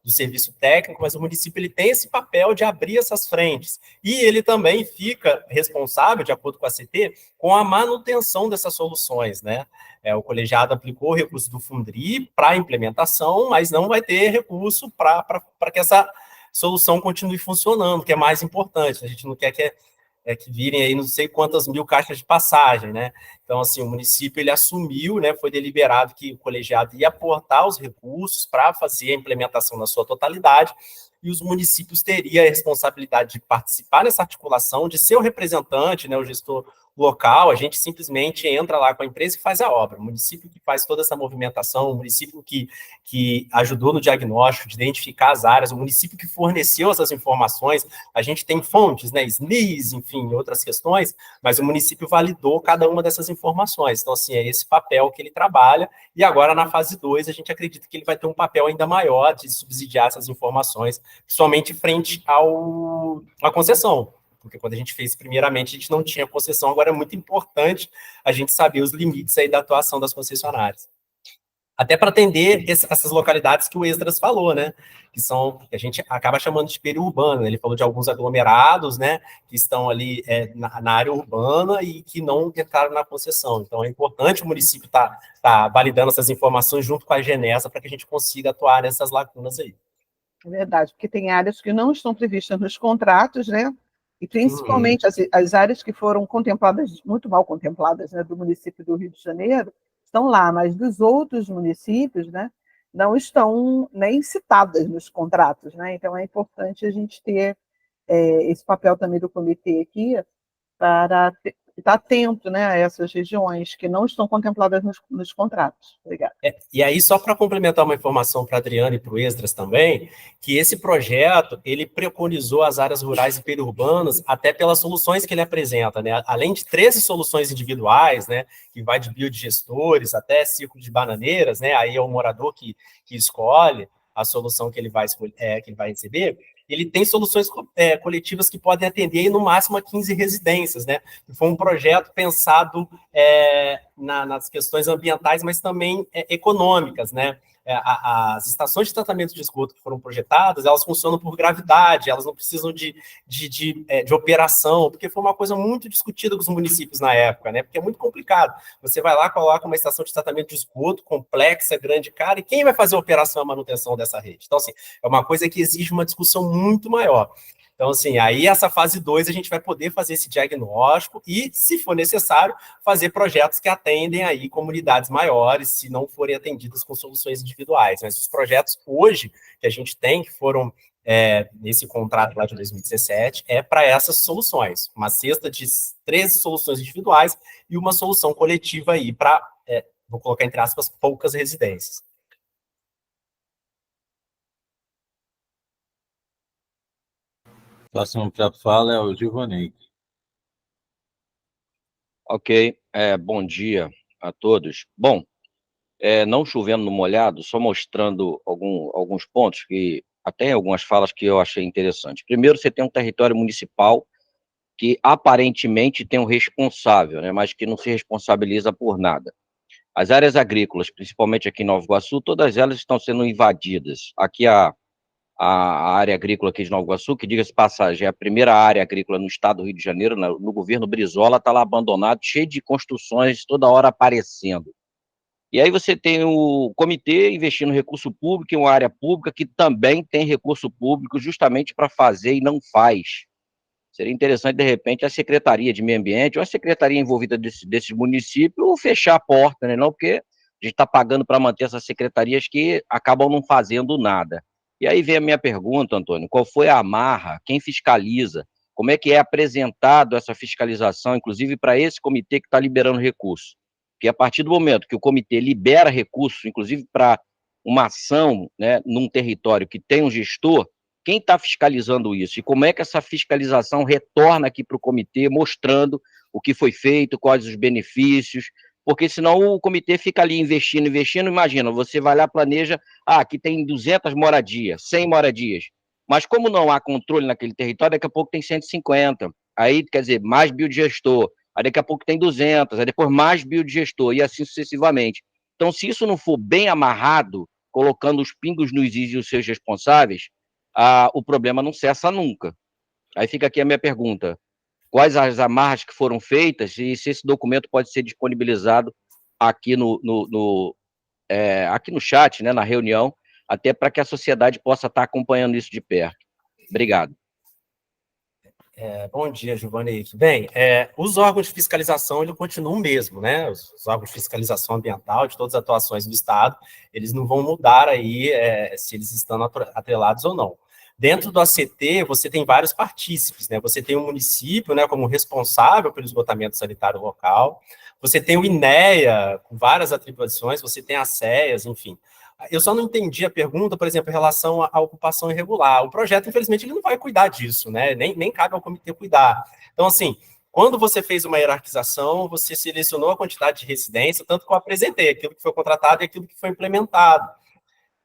do serviço técnico, mas o município ele tem esse papel de abrir essas frentes. E ele também fica responsável, de acordo com a CT, com a manutenção dessas soluções, né? O colegiado aplicou o recurso do Fundri para a implementação, mas não vai ter recurso para que essa solução continue funcionando, que é mais importante. A gente não quer que virem aí não sei quantas mil caixas de passagem, né? Então, assim, o município, ele assumiu, né, foi deliberado que o colegiado ia aportar os recursos para fazer a implementação na sua totalidade, e os municípios teriam a responsabilidade de participar nessa articulação, de ser o representante, né, o gestor local. A gente simplesmente entra lá com a empresa e faz a obra. O município que faz toda essa movimentação, o município que ajudou no diagnóstico, de identificar as áreas, o município que forneceu essas informações. A gente tem fontes, né, SNIS, enfim, outras questões, mas o município validou cada uma dessas informações. Então, assim, é esse papel que ele trabalha, e agora na fase 2 a gente acredita que ele vai ter um papel ainda maior de subsidiar essas informações, principalmente frente à concessão. Porque quando a gente fez primeiramente, a gente não tinha concessão, agora é muito importante a gente saber os limites aí da atuação das concessionárias. Até para atender essas localidades que o Esdras falou, né? Que a gente acaba chamando de periurbano. Ele falou de alguns aglomerados, né? Que estão ali na área urbana e que não entraram na concessão. Então, é importante o município tá validando essas informações junto com a Genesa para que a gente consiga atuar nessas lacunas aí.
É verdade, porque tem áreas que não estão previstas nos contratos, né? E principalmente as áreas que foram contempladas, muito mal contempladas, né, do município do Rio de Janeiro, estão lá, mas dos outros municípios, né, não estão nem citadas nos contratos, né? Então é importante a gente ter esse papel também do comitê aqui para estar atento, né, a essas regiões que não estão contempladas nos contratos. Obrigada.
E aí, só para complementar uma informação para a Adriana e para o Esdras também, que esse projeto, ele preconizou as áreas rurais e periurbanas até pelas soluções que ele apresenta, né? Além de 13 soluções individuais, né, que vai de biodigestores até círculo de bananeiras, né? Aí é o morador que escolhe a solução que ele vai receber. Ele tem soluções coletivas que podem atender aí, no máximo a 15 residências, né? Foi um projeto pensado nas questões ambientais, mas também econômicas, né? As estações de tratamento de esgoto que foram projetadas, elas funcionam por gravidade, elas não precisam de operação, porque foi uma coisa muito discutida com os municípios na época, né? Porque é muito complicado. Você vai lá, coloca uma estação de tratamento de esgoto complexa, grande, cara, e quem vai fazer a operação e a manutenção dessa rede? Então, assim, é uma coisa que exige uma discussão muito maior. Então, assim, aí essa fase 2 a gente vai poder fazer esse diagnóstico e, se for necessário, fazer projetos que atendem aí comunidades maiores, se não forem atendidas com soluções individuais. Mas os projetos hoje que a gente tem, que foram nesse contrato lá de 2017, é para essas soluções. Uma cesta de 13 soluções individuais e uma solução coletiva aí para, vou colocar entre aspas, poucas residências.
Próximo para a fala é o Gilvanei.
Ok, bom dia a todos. Bom, não chovendo no molhado, só mostrando alguns pontos que até algumas falas que eu achei interessantes. Primeiro, você tem um território municipal que aparentemente tem um responsável, né, mas que não se responsabiliza por nada. As áreas agrícolas, principalmente aqui em Nova Iguaçu, todas elas estão sendo invadidas. Aqui a área agrícola aqui de Nova Iguaçu, que, diga-se de passagem, é a primeira área agrícola no estado do Rio de Janeiro, no governo Brizola, está lá abandonado, cheio de construções, toda hora aparecendo. E aí você tem o comitê investindo recurso público em uma área pública que também tem recurso público justamente para fazer e não faz. Seria interessante, de repente, a Secretaria de Meio Ambiente ou a Secretaria envolvida desse município fechar a porta, né? Não, porque a gente está pagando para manter essas secretarias que acabam não fazendo nada. E aí vem a minha pergunta, Antônio, qual foi a amarra, quem fiscaliza, como é que é apresentado essa fiscalização, inclusive para esse comitê que está liberando recursos? Porque a partir do momento que o comitê libera recursos, inclusive para uma ação, né, num território que tem um gestor, quem está fiscalizando isso? E como é que essa fiscalização retorna aqui para o comitê, mostrando o que foi feito, quais os benefícios? Porque senão o comitê fica ali investindo, imagina, você vai lá, planeja, aqui tem 200 moradias, 100 moradias, mas como não há controle naquele território, daqui a pouco tem 150, aí, quer dizer, mais biodigestor, aí daqui a pouco tem 200, aí depois mais biodigestor, e assim sucessivamente. Então, se isso não for bem amarrado, colocando os pingos nos is e os seus responsáveis, o problema não cessa nunca. Aí fica aqui a minha pergunta: quais as amarras que foram feitas e se esse documento pode ser disponibilizado aqui aqui no chat, né, na reunião, até para que a sociedade possa estar acompanhando isso de perto. Obrigado.
Bom dia, Giovanni. Bem, os órgãos de fiscalização, ele continuam o mesmo, né? Os órgãos de fiscalização ambiental de todas as atuações do Estado, eles não vão mudar aí se eles estão atrelados ou não. Dentro do ACT, você tem vários partícipes, né? Você tem o município, né, como responsável pelo esgotamento sanitário local, você tem o INEA, com várias atribuições, você tem as CEAs, enfim. Eu só não entendi a pergunta, por exemplo, em relação à ocupação irregular. O projeto, infelizmente, ele não vai cuidar disso, né? Nem cabe ao comitê cuidar. Então, assim, quando você fez uma hierarquização, você selecionou a quantidade de residência, tanto que eu apresentei aquilo que foi contratado e aquilo que foi implementado.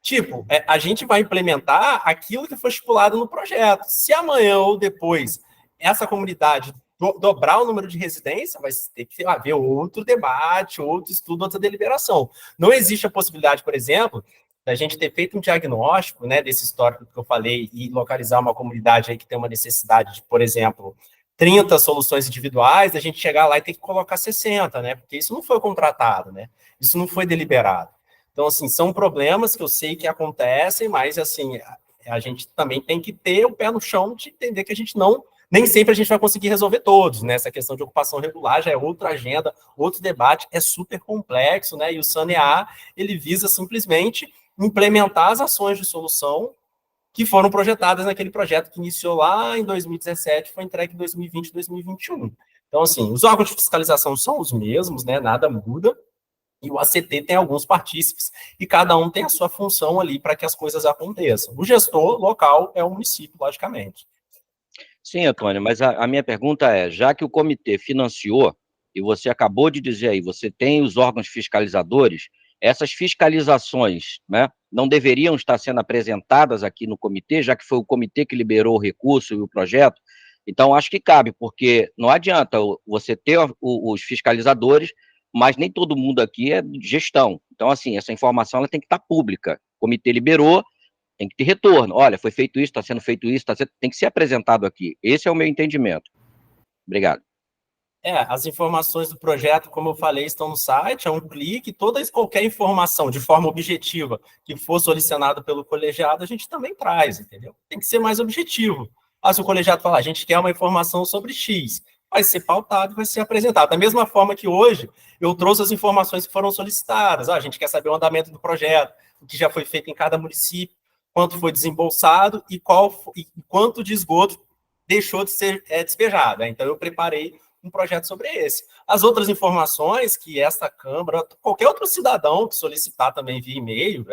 Tipo, a gente vai implementar aquilo que foi estipulado no projeto. Se amanhã ou depois essa comunidade dobrar o número de residência, vai ter que haver outro debate, outro estudo, outra deliberação. Não existe a possibilidade, por exemplo, da gente ter feito um diagnóstico, né, desse histórico que eu falei e localizar uma comunidade aí que tem uma necessidade de, por exemplo, 30 soluções individuais, da gente chegar lá e ter que colocar 60, né, porque isso não foi contratado, né, isso não foi deliberado. Então, assim, são problemas que eu sei que acontecem, mas, assim, a gente também tem que ter o pé no chão de entender que a gente nem sempre a gente vai conseguir resolver todos, né? Essa questão de ocupação regular já é outra agenda, outro debate, é super complexo, né? E o SANEA, ele visa simplesmente implementar as ações de solução que foram projetadas naquele projeto que iniciou lá em 2017, foi entregue em 2020, 2021. Então, assim, os órgãos de fiscalização são os mesmos, né? Nada muda. E o ACT tem alguns partícipes, e cada um tem a sua função ali para que as coisas aconteçam. O gestor local é o município, logicamente.
Sim, Antônio, mas a minha pergunta é, já que o comitê financiou, e você acabou de dizer aí, você tem os órgãos fiscalizadores, essas fiscalizações, né, não deveriam estar sendo apresentadas aqui no comitê, já que foi o comitê que liberou o recurso e o projeto? Então, acho que cabe, porque não adianta você ter os fiscalizadores, mas nem todo mundo aqui é gestão. Então, assim, essa informação ela tem que estar pública. O comitê liberou, tem que ter retorno. Olha, foi feito isso, está sendo feito isso, tem que ser apresentado aqui. Esse é o meu entendimento. Obrigado.
As informações do projeto, como eu falei, estão no site, é um clique, qualquer informação de forma objetiva que for solicitada pelo colegiado, a gente também traz, entendeu? Tem que ser mais objetivo. Se o colegiado falar, a gente quer uma informação sobre X, vai ser pautado, vai ser apresentado. Da mesma forma que hoje, eu trouxe as informações que foram solicitadas. A gente quer saber o andamento do projeto, o que já foi feito em cada município, quanto foi desembolsado e quanto de esgoto deixou de ser despejado. Então, eu preparei um projeto sobre esse. As outras informações que esta Câmara, qualquer outro cidadão que solicitar também via e-mail,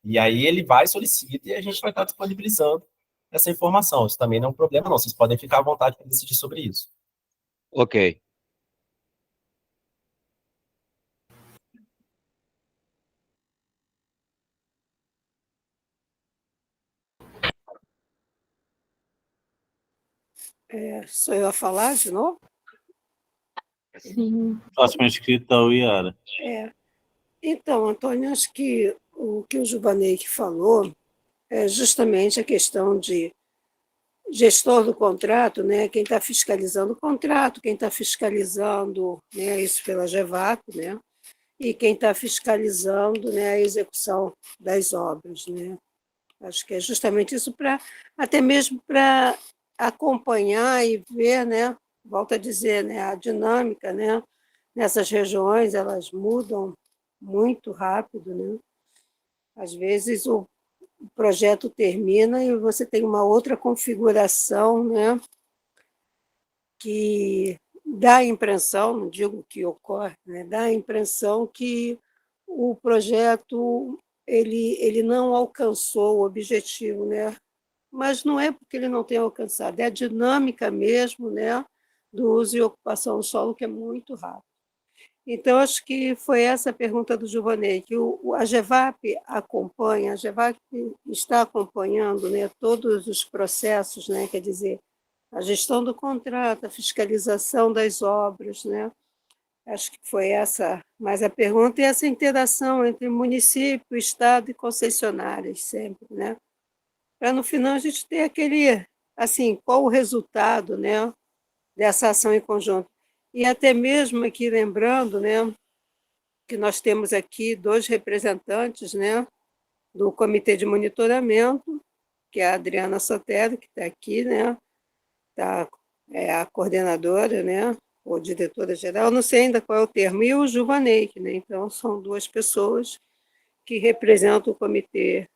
e aí ele vai, solicita, e a gente vai estar disponibilizando essa informação. Isso também não é um problema, não. Vocês podem ficar à vontade para decidir sobre isso.
Ok.
Sou eu a falar de novo?
Sim.
Próximo inscrito é o Iara.
Então, Antônio, acho que o Giovanni falou é justamente a questão de gestor do contrato, né? Quem está fiscalizando o contrato, quem está fiscalizando, né, isso pela GEVAP, né? E quem está fiscalizando, né, a execução das obras, né? Acho que é justamente isso, até mesmo para acompanhar e ver, né? Volto a dizer, né, a dinâmica, né? Nessas regiões, elas mudam muito rápido, né? Às vezes o projeto termina e você tem uma outra configuração, né? Que dá a impressão, não digo que ocorre, né? Dá a impressão que o projeto ele não alcançou o objetivo, né? Mas não é porque ele não tem alcançado, é a dinâmica mesmo, né? Do uso e ocupação do solo, que é muito rápido. Então, acho que foi essa a pergunta do Giovanni, que a GEVAP acompanha, a GEVAP está acompanhando, né, todos os processos, né, quer dizer, a gestão do contrato, a fiscalização das obras, né, Acho que foi essa mais a pergunta, e essa interação entre município, Estado e concessionárias sempre, né? Para no final a gente ter aquele, assim, qual o resultado, né, dessa ação em conjunto. E até mesmo aqui lembrando, né, que nós temos aqui 2 representantes, né, do Comitê de Monitoramento, que é a Adriana Sotero, que está aqui, né, é a coordenadora, né, ou diretora-geral, não sei ainda qual é o termo, e o Juvanei, né, então são 2 pessoas que representam o comitê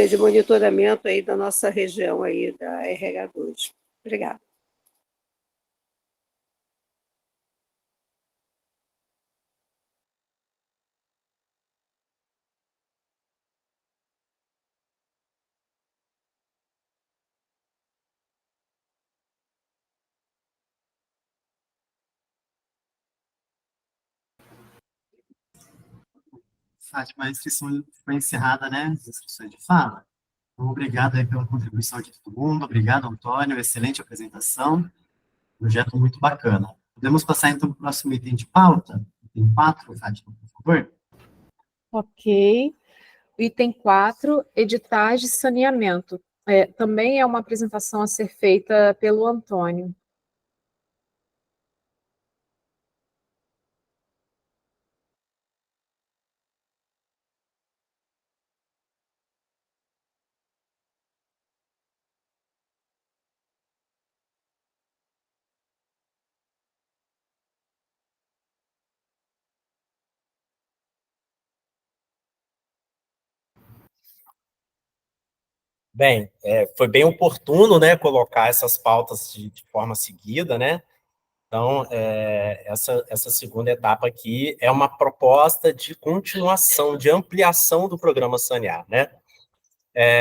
de monitoramento aí da nossa região aí, da RH2. Obrigada.
Fátima, a inscrição foi encerrada, né? As inscrições de fala. Então, obrigado aí pela contribuição de todo mundo. Obrigado, Antônio. Excelente apresentação. Projeto muito bacana. Podemos passar, então, para o próximo item de pauta? Item 4, Fátima, por favor.
Ok. Item 4, editais de saneamento. Também é uma apresentação a ser feita pelo Antônio.
Bem, foi bem oportuno, né, colocar essas pautas de forma seguida, né? Então, essa segunda etapa aqui é uma proposta de continuação, de ampliação do programa Sanear, né?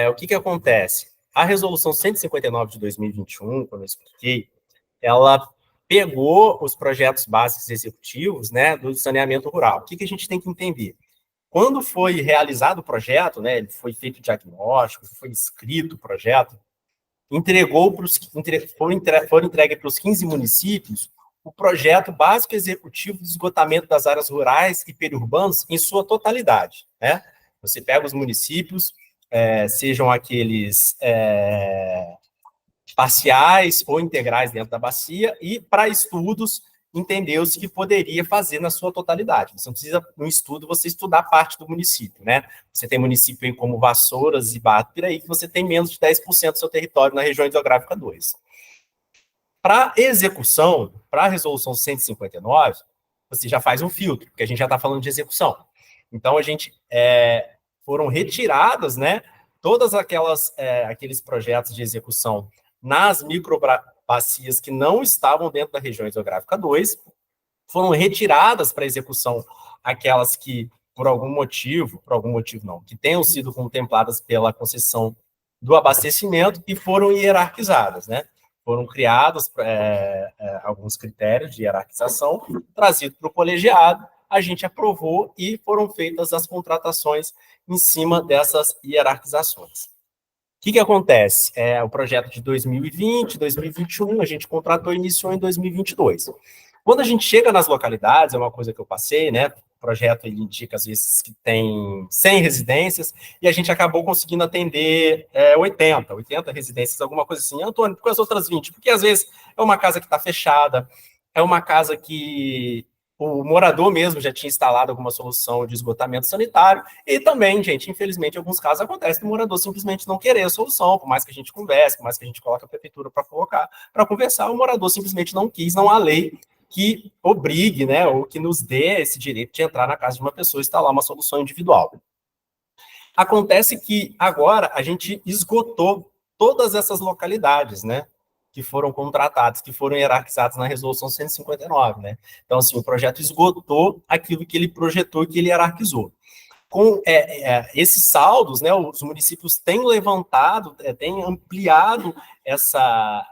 O que acontece? A resolução 159 de 2021, quando eu expliquei, ela pegou os projetos básicos executivos, né, do saneamento rural. O que a gente tem que entender? Quando foi realizado o projeto, né, ele foi feito o diagnóstico, foi escrito o projeto, foram entregues para os 15 municípios o projeto básico executivo de esgotamento das áreas rurais e periurbanos em sua totalidade, né? Você pega os municípios, sejam aqueles parciais ou integrais dentro da bacia, e para estudos entender os que poderia fazer na sua totalidade. Você não precisa, no estudo, você estudar parte do município, né? Você tem município aí como Vassouras e Barra do Piraí, que você tem menos de 10% do seu território na região hidrográfica 2. Para execução, para a resolução 159, você já faz um filtro, porque a gente já está falando de execução. Então, foram retiradas, né, todas aqueles projetos de execução nas microbacias que não estavam dentro da região hidrográfica 2, foram retiradas para execução aquelas que, por algum motivo não, que tenham sido contempladas pela concessão do abastecimento e foram hierarquizadas, né? Foram criados alguns critérios de hierarquização, trazido para o colegiado, a gente aprovou e foram feitas as contratações em cima dessas hierarquizações. O que acontece? O projeto de 2020, 2021, a gente contratou e iniciou em 2022. Quando a gente chega nas localidades, é uma coisa que eu passei, né? O projeto ele indica, às vezes, que tem 100 residências, e a gente acabou conseguindo atender 80 residências, alguma coisa assim. Antônio, por que as outras 20? Porque, às vezes, é uma casa que está fechada, é uma casa que o morador mesmo já tinha instalado alguma solução de esgotamento sanitário, e também, gente, infelizmente, em alguns casos acontece que o morador simplesmente não querer a solução, por mais que a gente converse, por mais que a gente coloque a prefeitura para conversar, o morador simplesmente não quis, não há lei que obrigue, né, ou que nos dê esse direito de entrar na casa de uma pessoa e instalar uma solução individual. Acontece que agora a gente esgotou todas essas localidades, né, que foram contratadas, que foram hierarquizadas na resolução 159, né? Então, assim, o projeto esgotou aquilo que ele projetou e que ele hierarquizou. Com esses saldos, né, os municípios têm levantado, têm ampliado essa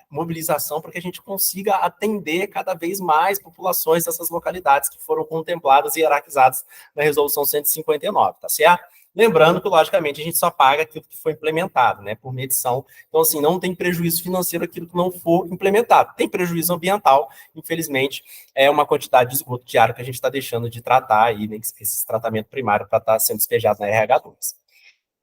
mobilização para que a gente consiga atender cada vez mais populações dessas localidades que foram contempladas e hierarquizadas na resolução 159, tá certo? Lembrando que, logicamente, a gente só paga aquilo que foi implementado, né, por medição. Então, assim, não tem prejuízo financeiro aquilo que não for implementado. Tem prejuízo ambiental, infelizmente, é uma quantidade de esgoto diário que a gente está deixando de tratar aí, né, esse tratamento primário para estar sendo despejado na RH2.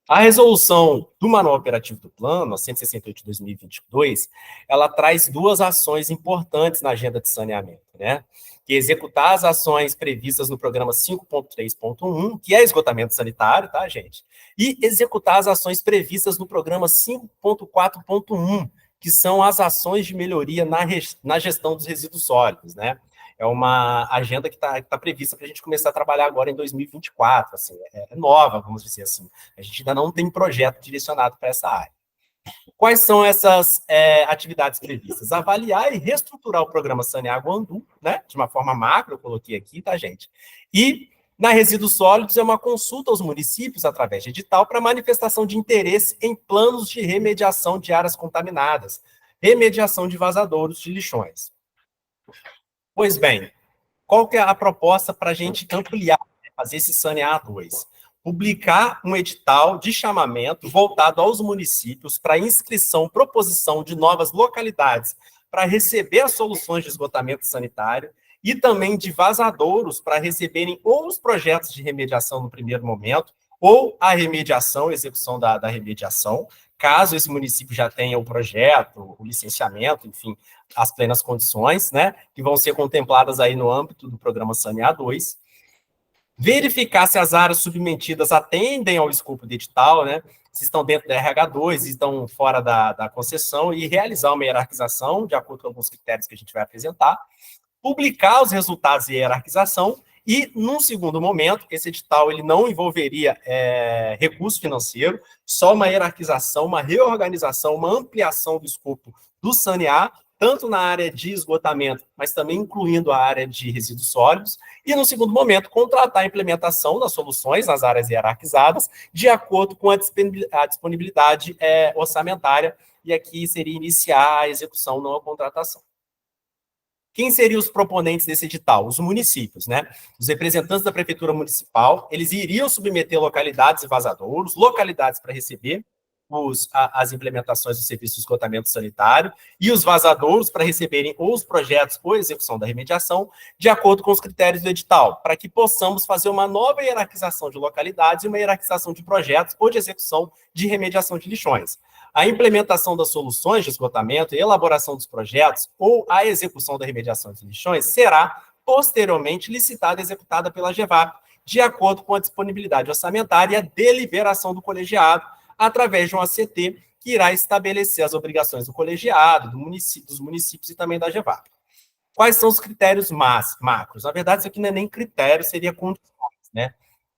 A resolução do Manual Operativo do Plano, a 168 de 2022, ela traz duas ações importantes na agenda de saneamento, né? Que é executar as ações previstas no programa 5.3.1, que é esgotamento sanitário, tá, gente? E executar as ações previstas no programa 5.4.1, que são as ações de melhoria na gestão dos resíduos sólidos, né? É uma agenda que tá prevista para a gente começar a trabalhar agora em 2024, assim, é nova, vamos dizer assim. A gente ainda não tem projeto direcionado para essa área. Quais são essas atividades previstas? Avaliar e reestruturar o programa Saneágua Andu, né? De uma forma macro, eu coloquei aqui, tá, gente? E na resíduos sólidos é uma consulta aos municípios através de edital para manifestação de interesse em planos de remediação de áreas contaminadas, remediação de vazadouros de lixões. Pois bem, qual que é a proposta para a gente ampliar, fazer esse Sanear 2? Publicar um edital de chamamento voltado aos municípios para inscrição, proposição de novas localidades para receber as soluções de esgotamento sanitário e também de vazadouros para receberem ou os projetos de remediação no primeiro momento, ou a remediação, execução da remediação, caso esse município já tenha o projeto, o licenciamento, enfim, as plenas condições, né, que vão ser contempladas aí no âmbito do programa Sanear 2. Verificar se as áreas submetidas atendem ao escopo do edital, né, se estão dentro da RH2, se estão fora da concessão, e realizar uma hierarquização, de acordo com alguns critérios que a gente vai apresentar. Publicar os resultados de hierarquização e, num segundo momento, esse edital ele não envolveria recurso financeiro, só uma hierarquização, uma reorganização, uma ampliação do escopo do Sanear, tanto na área de esgotamento, mas também incluindo a área de resíduos sólidos, e, no segundo momento, contratar a implementação das soluções nas áreas hierarquizadas, de acordo com a disponibilidade orçamentária, e aqui seria iniciar a execução, não a contratação. Quem seriam os proponentes desse edital? Os municípios, né? Os representantes da prefeitura municipal, eles iriam submeter localidades e vazadouros, localidades para receber as implementações do serviço de esgotamento sanitário e os vazadouros para receberem ou os projetos ou a execução da remediação, de acordo com os critérios do edital, para que possamos fazer uma nova hierarquização de localidades e uma hierarquização de projetos ou de execução de remediação de lixões. A implementação das soluções de esgotamento e elaboração dos projetos ou a execução da remediação de lixões será posteriormente licitada e executada pela GEVAP, de acordo com a disponibilidade orçamentária e a deliberação do colegiado, através de um ACT que irá estabelecer as obrigações do colegiado, dos municípios e também da GEVAP. Quais são os critérios macros? Na verdade, isso aqui não é nem critério, seria condições, né?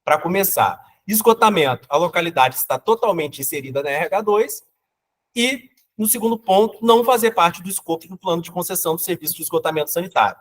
Para começar, esgotamento, a localidade está totalmente inserida na RH2, e, no segundo ponto, não fazer parte do escopo do plano de concessão do serviço de esgotamento sanitário.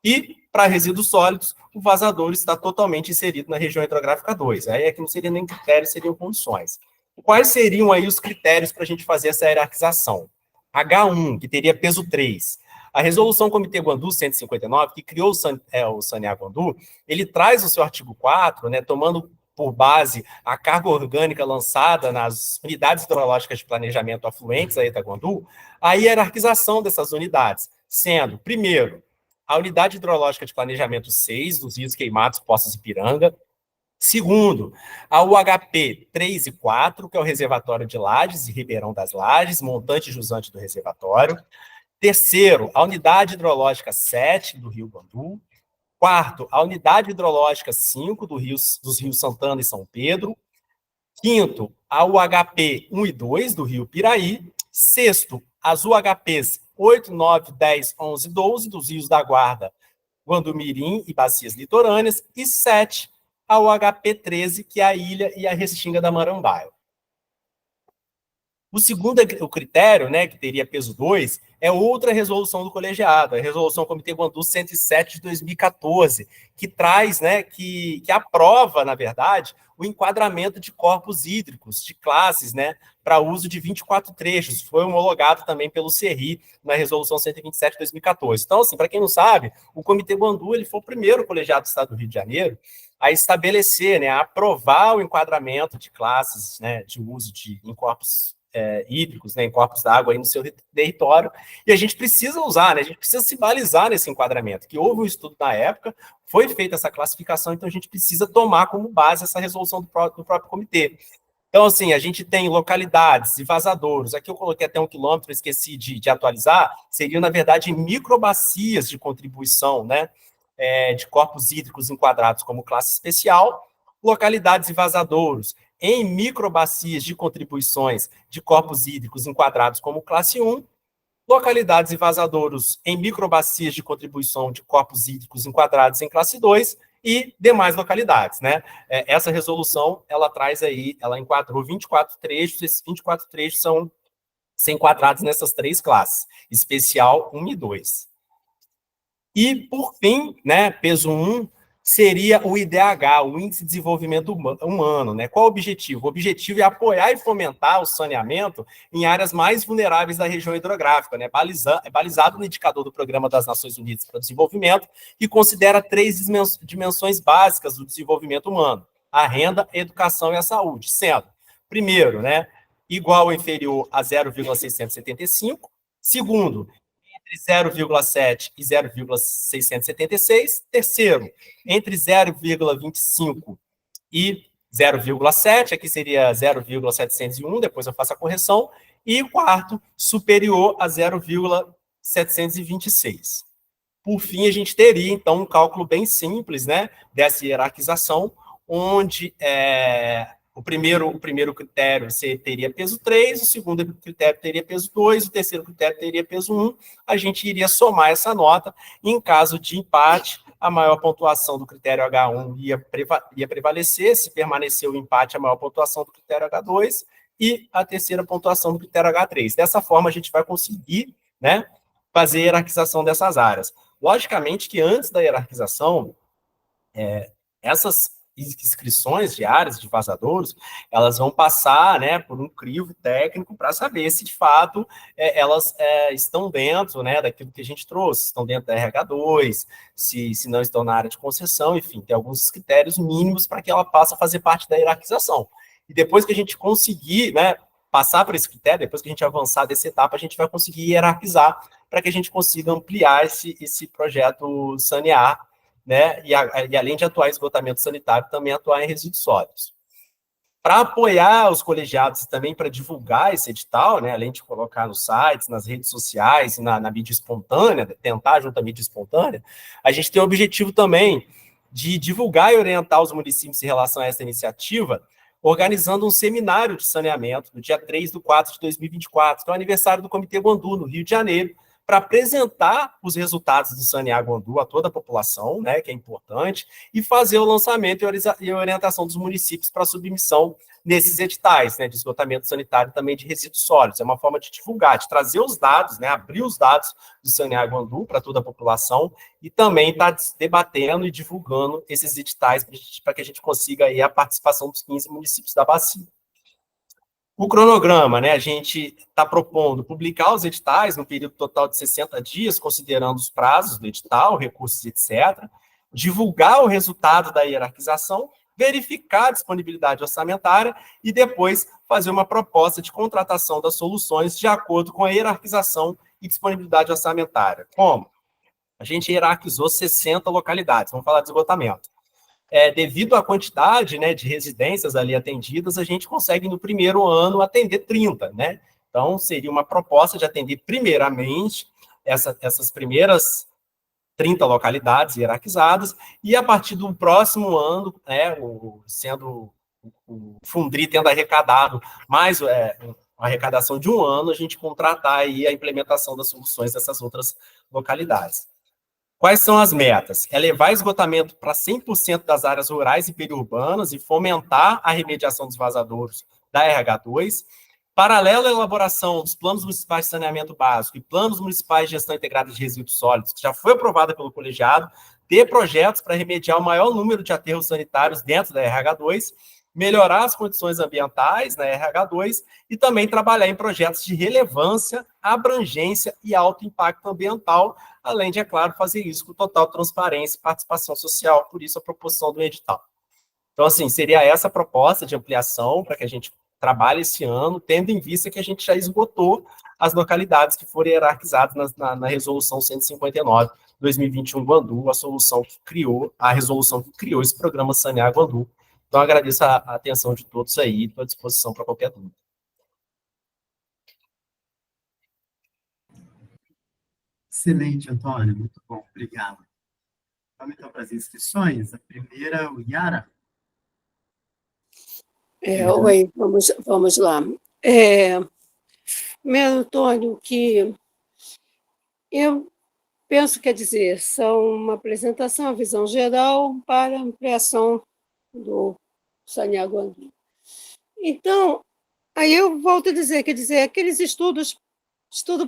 E, para resíduos sólidos, o vazador está totalmente inserido na região hidrográfica 2. Aí aqui não seria nem critério, seriam condições. Quais seriam aí os critérios para a gente fazer essa hierarquização? H1, que teria peso 3. A resolução Comitê Guandu 159, que criou o Saneágua Guandu, ele traz o seu artigo 4, né, tomando por base a carga orgânica lançada nas unidades hidrológicas de planejamento afluentes a Itaguandu, a hierarquização dessas unidades, sendo, primeiro, a unidade hidrológica de planejamento 6, dos rios Queimados, Poços e Piranga. Segundo, a UHP 3 e 4, que é o reservatório de Lajes e Ribeirão das Lajes, montante jusante do reservatório. Terceiro, a unidade hidrológica 7, do Rio Guandu. Quarto, a unidade hidrológica 5 dos rios Santana e São Pedro. Quinto, a UHP 1 e 2 do rio Piraí. Sexto, as UHPs 8, 9, 10, 11 e 12 dos rios da Guarda, Guandu-Mirim e bacias litorâneas. E 7, a UHP 13, que é a ilha e a restinga da Marambaia. O segundo critério, né, que teria peso 2, é outra resolução do colegiado, a resolução Comitê Guandu 107 de 2014, que traz, né, que aprova, na verdade, o enquadramento de corpos hídricos, de classes, né, para uso de 24 trechos. Foi homologado também pelo CERRI na resolução 127 de 2014. Então, assim, para quem não sabe, o Comitê Guandu ele foi o primeiro colegiado do Estado do Rio de Janeiro a estabelecer, né, a aprovar o enquadramento de classes, né, de uso em corpos hídricos, né, em corpos d'água aí no seu território, e a gente precisa usar, né, a gente precisa se balizar nesse enquadramento, que houve um estudo na época, foi feita essa classificação, então a gente precisa tomar como base essa resolução do próprio comitê. Então, assim, a gente tem localidades e vazadouros, aqui eu coloquei até 1 quilômetro, esqueci de atualizar, seriam, na verdade, microbacias de contribuição, né, de corpos hídricos enquadrados como classe especial, localidades e vazadouros em microbacias de contribuições de corpos hídricos enquadrados como classe 1, localidades e vazadouros em microbacias de contribuição de corpos hídricos enquadrados em classe 2 e demais localidades, né? Essa resolução, ela traz aí, ela enquadrou 24 trechos, esses 24 trechos são enquadrados nessas 3 classes, especial 1 e 2. E, por fim, né, peso 1, seria o IDH, o Índice de Desenvolvimento Humano, né? Qual o objetivo? O objetivo é apoiar e fomentar o saneamento em áreas mais vulneráveis da região hidrográfica, né? Balizado no indicador do Programa das Nações Unidas para o Desenvolvimento, que considera 3 dimensões básicas do desenvolvimento humano: a renda, a educação e a saúde, sendo, primeiro, né, igual ou inferior a 0,675, segundo, entre 0,7 e 0,676. Terceiro, entre 0,25 e 0,7, aqui seria 0,701, depois eu faço a correção. E o quarto, superior a 0,726. Por fim, a gente teria, então, um cálculo bem simples, né, dessa hierarquização, onde o primeiro critério teria peso 3, o segundo critério teria peso 2, o terceiro critério teria peso 1, a gente iria somar essa nota, e em caso de empate, a maior pontuação do critério H1 ia prevalecer, se permanecer o empate, a maior pontuação do critério H2, e a terceira pontuação do critério H3. Dessa forma, a gente vai conseguir, né, fazer a hierarquização dessas áreas. Logicamente que antes da hierarquização, essas inscrições de áreas de vazadouros, elas vão passar, né, por um crivo técnico para saber se, de fato, elas estão dentro, né, daquilo que a gente trouxe, estão dentro da RH2, se não estão na área de concessão, enfim, tem alguns critérios mínimos para que ela passe a fazer parte da hierarquização. E depois que a gente conseguir, né, passar por esse critério, depois que a gente avançar dessa etapa, a gente vai conseguir hierarquizar para que a gente consiga ampliar esse projeto sanear, né, e além de atuar em esgotamento sanitário, também atuar em resíduos sólidos. Para apoiar os colegiados e também para divulgar esse edital, né, além de colocar nos sites, nas redes sociais, na mídia espontânea, tentar junto à mídia espontânea, a gente tem o objetivo também de divulgar e orientar os municípios em relação a essa iniciativa, organizando um seminário de saneamento no dia 3/4 de 2024, que é o aniversário do Comitê Guandu, no Rio de Janeiro, para apresentar os resultados do Sanear Guandu a toda a população, né, que é importante, e fazer o lançamento e a orientação dos municípios para submissão nesses editais, né, de esgotamento sanitário e também de resíduos sólidos. É uma forma de divulgar, de trazer os dados, né, abrir os dados do Sanear Guandu para toda a população e também estar debatendo e divulgando esses editais para que a gente consiga aí a participação dos 15 municípios da bacia. O cronograma, né, a gente está propondo publicar os editais no período total de 60 dias, considerando os prazos do edital, recursos, etc., divulgar o resultado da hierarquização, verificar a disponibilidade orçamentária e depois fazer uma proposta de contratação das soluções de acordo com a hierarquização e disponibilidade orçamentária. Como? A gente hierarquizou 60 localidades, vamos falar de esgotamento. Devido à quantidade, né, de residências ali atendidas, a gente consegue, no primeiro ano, atender 30, né? Então, seria uma proposta de atender, primeiramente, essas primeiras 30 localidades hierarquizadas, e a partir do próximo ano, né, sendo o Fundri tendo arrecadado mais uma arrecadação de um ano, a gente contratar aí a implementação das soluções dessas outras localidades. Quais são as metas? É levar esgotamento para 100% das áreas rurais e periurbanas e fomentar a remediação dos vazadouros da RH2, Paralelo à elaboração dos planos municipais de saneamento básico e planos municipais de gestão integrada de resíduos sólidos, que já foi aprovada pelo colegiado, ter projetos para remediar o maior número de aterros sanitários dentro da RH2, melhorar as condições ambientais na RH2 e também trabalhar em projetos de relevância, abrangência e alto impacto ambiental, além de, é claro, fazer isso com total transparência e participação social, por isso a proposição do edital. Então, assim, seria essa a proposta de ampliação para que a gente trabalhe esse ano, tendo em vista que a gente já esgotou as localidades que foram hierarquizadas na resolução 159 de 2021 do Andu, a resolução que criou esse programa Sanear Andu. Então, agradeço a atenção de todos aí, estou à disposição para qualquer dúvida.
Excelente, Antônio, muito bom, obrigado. Vamos então para as inscrições. A primeira, o Yara.
Oi, vamos lá. Meu, Antônio, que eu penso, quer dizer, são uma apresentação, a visão geral para ampliação do Saneamento Andu. Então, aí eu volto a dizer, quer dizer, aqueles estudo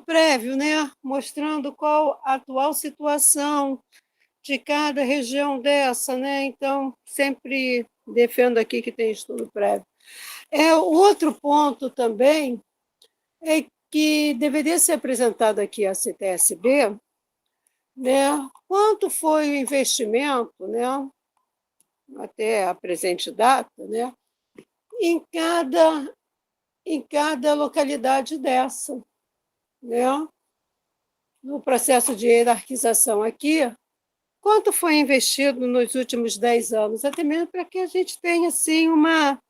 prévio, né, mostrando qual a atual situação de cada região dessa, né, então sempre defendo aqui que tem estudo prévio. O outro ponto também é que deveria ser apresentado aqui a CTSB, né, quanto foi o investimento, né, até a presente data, né, em cada localidade dessa, né, no processo de hierarquização aqui, quanto foi investido nos últimos 10 anos, até mesmo para que a gente tenha assim, uma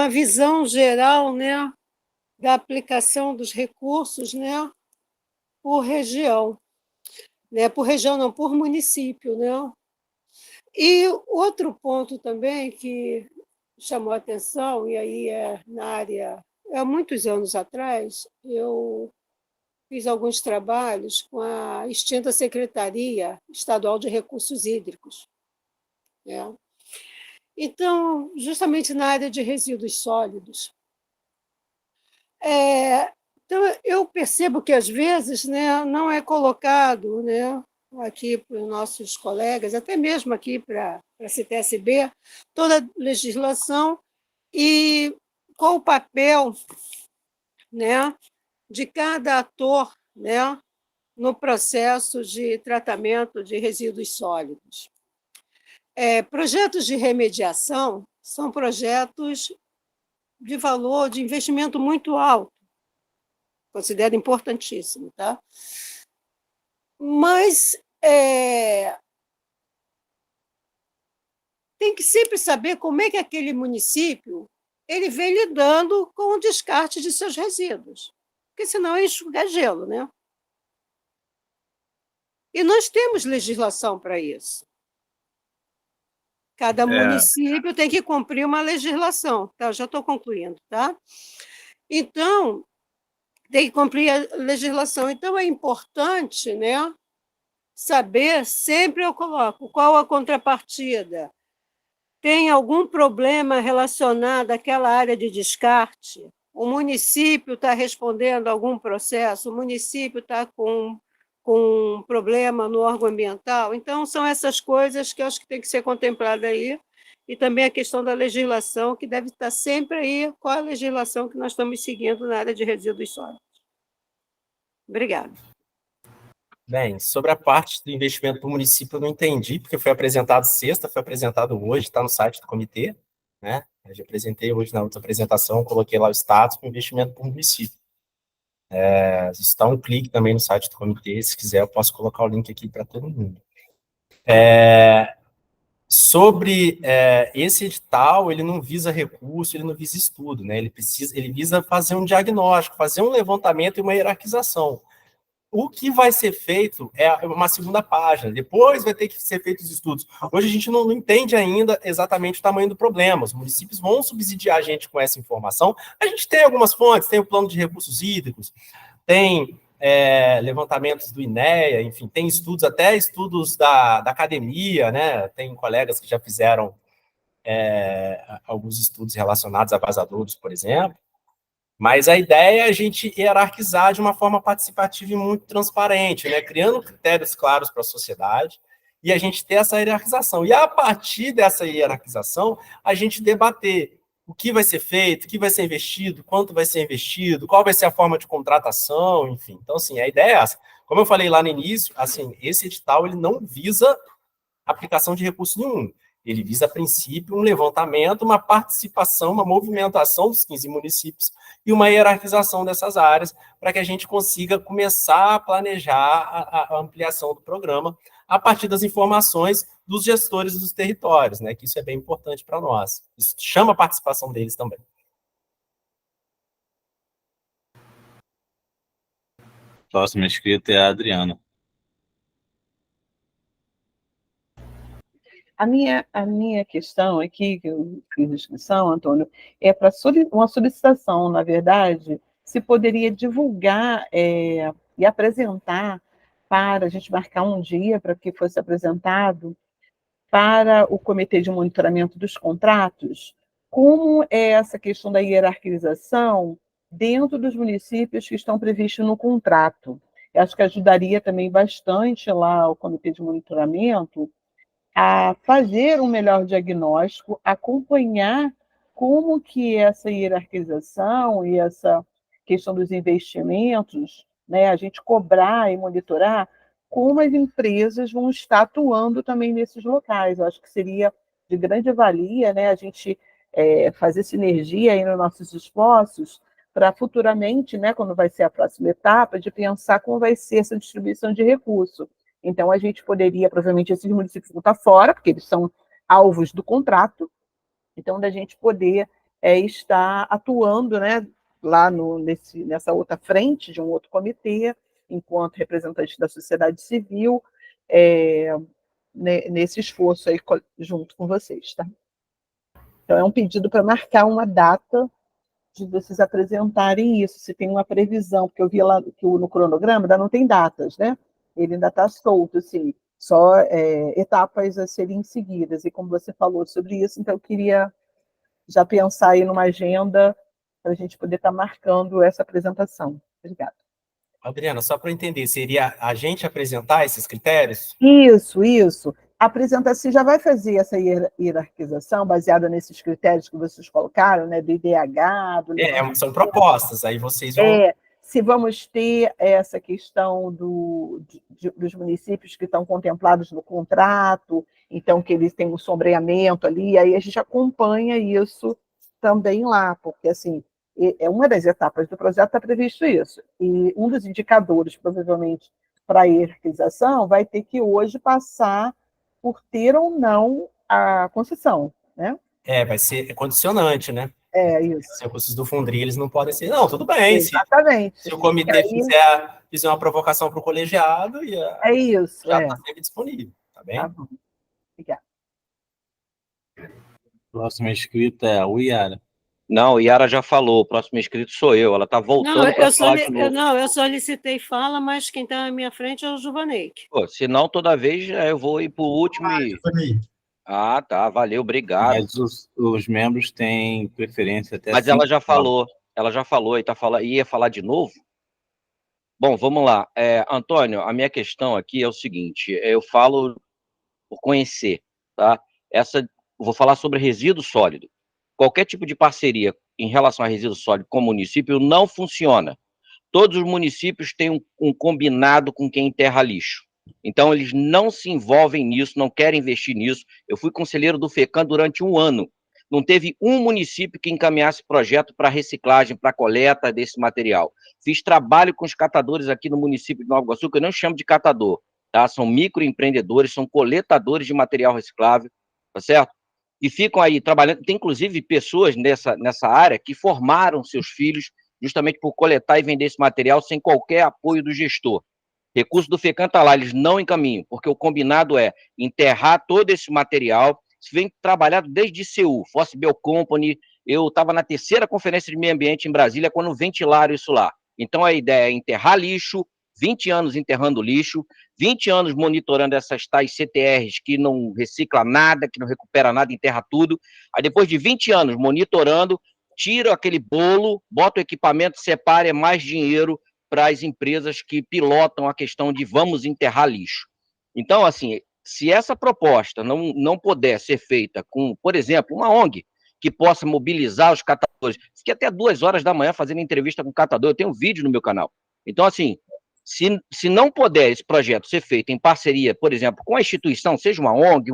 visão geral, né, da aplicação dos recursos, né, por região. Né, por região não, por município. Né? E outro ponto também que chamou a atenção, e aí na área, há muitos anos atrás, eu fiz alguns trabalhos com a extinta Secretaria Estadual de Recursos Hídricos. Né? Então, justamente na área de resíduos sólidos. Então, eu percebo que, às vezes, né, não é colocado, né, aqui para os nossos colegas, até mesmo aqui para a CTSB, toda a legislação e qual o papel, né, de cada ator, né, no processo de tratamento de resíduos sólidos. Projetos de remediação são projetos de valor, de investimento muito alto, considero importantíssimo, tá? Mas tem que sempre saber como é que aquele município ele vem lidando com o descarte de seus resíduos, porque senão é enxugar gelo, né? E nós temos legislação para isso. Cada município tem que cumprir uma legislação. Tá? Eu já estou concluindo, tá? Então, tem que cumprir a legislação. Então, é importante, né, saber, sempre eu coloco, qual a contrapartida. Tem algum problema relacionado àquela área de descarte? O município está respondendo a algum processo? O município está com um problema no órgão ambiental? Então, são essas coisas que eu acho que tem que ser contemplada aí, e também a questão da legislação, que deve estar sempre aí, qual a legislação que nós estamos seguindo na área de resíduos sólidos. Obrigada.
Bem, sobre a parte do investimento para o município, eu não entendi, porque foi apresentado sexta, foi apresentado hoje, está no site do comitê, né? Eu já apresentei hoje na outra apresentação, coloquei lá o status para o investimento para o município. Está um clique também no site do comitê, se quiser eu posso colocar o link aqui para todo mundo. Sobre esse edital, ele não visa recurso, ele não visa estudo, né? Ele visa fazer um diagnóstico, fazer um levantamento e uma hierarquização. O que vai ser feito é uma segunda página, depois vai ter que ser feitos os estudos. Hoje a gente não entende ainda exatamente o tamanho do problema, os municípios vão subsidiar a gente com essa informação. A gente tem algumas fontes, tem o plano de recursos hídricos, tem levantamentos do INEA, enfim, tem estudos, até estudos da academia, né? Tem colegas que já fizeram alguns estudos relacionados a vazadouros, por exemplo. Mas a ideia é a gente hierarquizar de uma forma participativa e muito transparente, né? Criando critérios claros para a sociedade e a gente ter essa hierarquização. E a partir dessa hierarquização, a gente debater o que vai ser feito, o que vai ser investido, quanto vai ser investido, qual vai ser a forma de contratação, enfim. Então, assim, a ideia é essa. Como eu falei lá no início, assim, esse edital ele não visa aplicação de recurso nenhum. Ele visa, a princípio, um levantamento, uma participação, uma movimentação dos 15 municípios e uma hierarquização dessas áreas para que a gente consiga começar a planejar a ampliação do programa a partir das informações dos gestores dos territórios, né? Que isso é bem importante para nós. Isso chama a participação deles também.
Próxima inscrita é a Adriana.
A minha questão aqui, que eu fiz inscrição, Antônio, é para uma solicitação, na verdade, se poderia divulgar e apresentar para a gente marcar um dia para que fosse apresentado para o Comitê de Monitoramento dos Contratos, como é essa questão da hierarquização dentro dos municípios que estão previstos no contrato. Eu acho que ajudaria também bastante lá o Comitê de Monitoramento a fazer um melhor diagnóstico, acompanhar como que essa hierarquização e essa questão dos investimentos, né, a gente cobrar e monitorar como as empresas vão estar atuando também nesses locais. Eu acho que seria de grande valia, né, a gente fazer sinergia aí nos nossos esforços para futuramente, né, quando vai ser a próxima etapa, de pensar como vai ser essa distribuição de recursos. Então, a gente poderia, provavelmente, esses municípios vão estar fora, porque eles são alvos do contrato, então, da gente poder estar atuando, né, lá nessa outra frente de um outro comitê, enquanto representante da sociedade civil, nesse esforço aí junto com vocês, tá? Então, é um pedido para marcar uma data de vocês apresentarem isso, se tem uma previsão, porque eu vi lá que no cronograma ainda não tem datas, né? Ele ainda está solto, assim, só etapas a serem seguidas. E como você falou sobre isso, então eu queria já pensar aí numa agenda para a gente poder estar marcando essa apresentação. Obrigada.
Adriana, só para eu entender, seria a gente apresentar esses critérios?
Isso. A apresentação já vai fazer essa hierarquização baseada nesses critérios que vocês colocaram, né, do IDH, do
São propostas, aí vocês vão...
se vamos ter essa questão dos municípios que estão contemplados no contrato, então que eles têm um sombreamento ali, aí a gente acompanha isso também lá, porque assim, é uma das etapas do projeto está previsto isso, e um dos indicadores, provavelmente, para a hierarquização, vai ter que hoje passar por ter ou não a concessão, né?
Vai ser condicionante, né?
Isso.
Os recursos do Fundri, eles não podem ser... Não, tudo bem.
Exatamente.
Se o comitê fizer uma provocação para o colegiado,
isso.
Já está sempre disponível, tá bem?
Tá bom. Obrigada.
Próxima inscrita é a Uiara.
Não, o Iara já falou, o próximo inscrito sou eu, ela está voltando para falar de novo.
Não, eu solicitei fala, mas quem está na minha frente é o Juvaneik.
Se não, toda vez eu vou ir para o último e... Ah, tá, valeu, obrigado.
Mas os membros têm preferência até...
Mas ela já falou, e ia falar de novo? Bom, vamos lá. Antônio, a minha questão aqui é o seguinte, eu falo por conhecer, tá? Vou falar sobre resíduo sólido. Qualquer tipo de parceria em relação a resíduo sólido com o município não funciona. Todos os municípios têm um combinado com quem enterra lixo. Então, eles não se envolvem nisso, não querem investir nisso. Eu fui conselheiro do FECAM durante 1 ano. Não teve um município que encaminhasse projeto para reciclagem, para coleta desse material. Fiz trabalho com os catadores aqui no município de Nova Iguaçu, que eu não chamo de catador, tá? São microempreendedores, são coletadores de material reciclável, tá certo? E ficam aí trabalhando. Tem, inclusive, pessoas nessa área que formaram seus filhos justamente por coletar e vender esse material sem qualquer apoio do gestor. Recurso do FECAM está lá, eles não encaminham, porque o combinado é enterrar todo esse material. Isso vem trabalhado desde ICU, Fossil Bio Company. Eu estava na 3ª Conferência de Meio Ambiente em Brasília quando ventilaram isso lá. Então, a ideia é enterrar lixo, 20 anos enterrando lixo, 20 anos monitorando essas tais CTRs que não recicla nada, que não recupera nada, enterra tudo. Aí, depois de 20 anos monitorando, tira aquele bolo, bota o equipamento, separa, é mais dinheiro para as empresas que pilotam a questão de vamos enterrar lixo. Então, assim, se essa proposta não puder ser feita com, por exemplo, uma ONG que possa mobilizar os catadores, fiquei até 2 horas da manhã fazendo entrevista com o catador, eu tenho um vídeo no meu canal. Então, assim, se não puder esse projeto ser feito em parceria, por exemplo, com a instituição, seja uma ONG,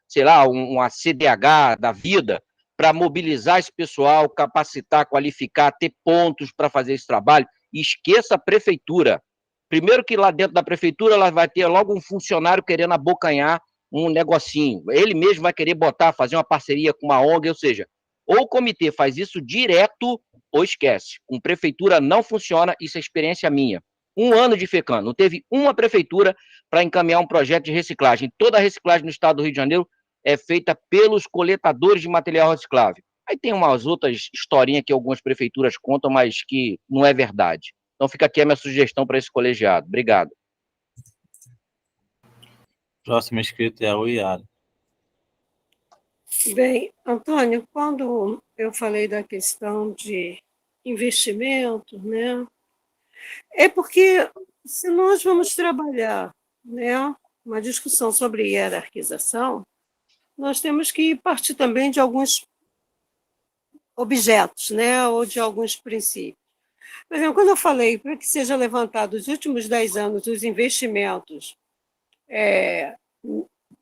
sei lá, uma CDH da vida, para mobilizar esse pessoal, capacitar, qualificar, ter pontos para fazer esse trabalho, e esqueça a prefeitura. Primeiro que lá dentro da prefeitura ela vai ter logo um funcionário querendo abocanhar um negocinho. Ele mesmo vai querer fazer uma parceria com uma ONG, ou seja, ou o comitê faz isso direto ou esquece. Com prefeitura não funciona, isso é experiência minha. 1 ano de FECAN, não teve uma prefeitura para encaminhar um projeto de reciclagem. Toda a reciclagem no estado do Rio de Janeiro é feita pelos coletadores de material reciclável. Aí tem umas outras historinhas que algumas prefeituras contam, mas que não é verdade. Então fica aqui a minha sugestão para esse colegiado. Obrigado.
Próximo inscrito é o Iara.
Bem, Antônio, quando eu falei da questão de investimento, né, é porque se nós vamos trabalhar, né, uma discussão sobre hierarquização, nós temos que partir também de alguns objetos, né, ou de alguns princípios. Por exemplo, quando eu falei para que seja levantado nos últimos 10 anos os investimentos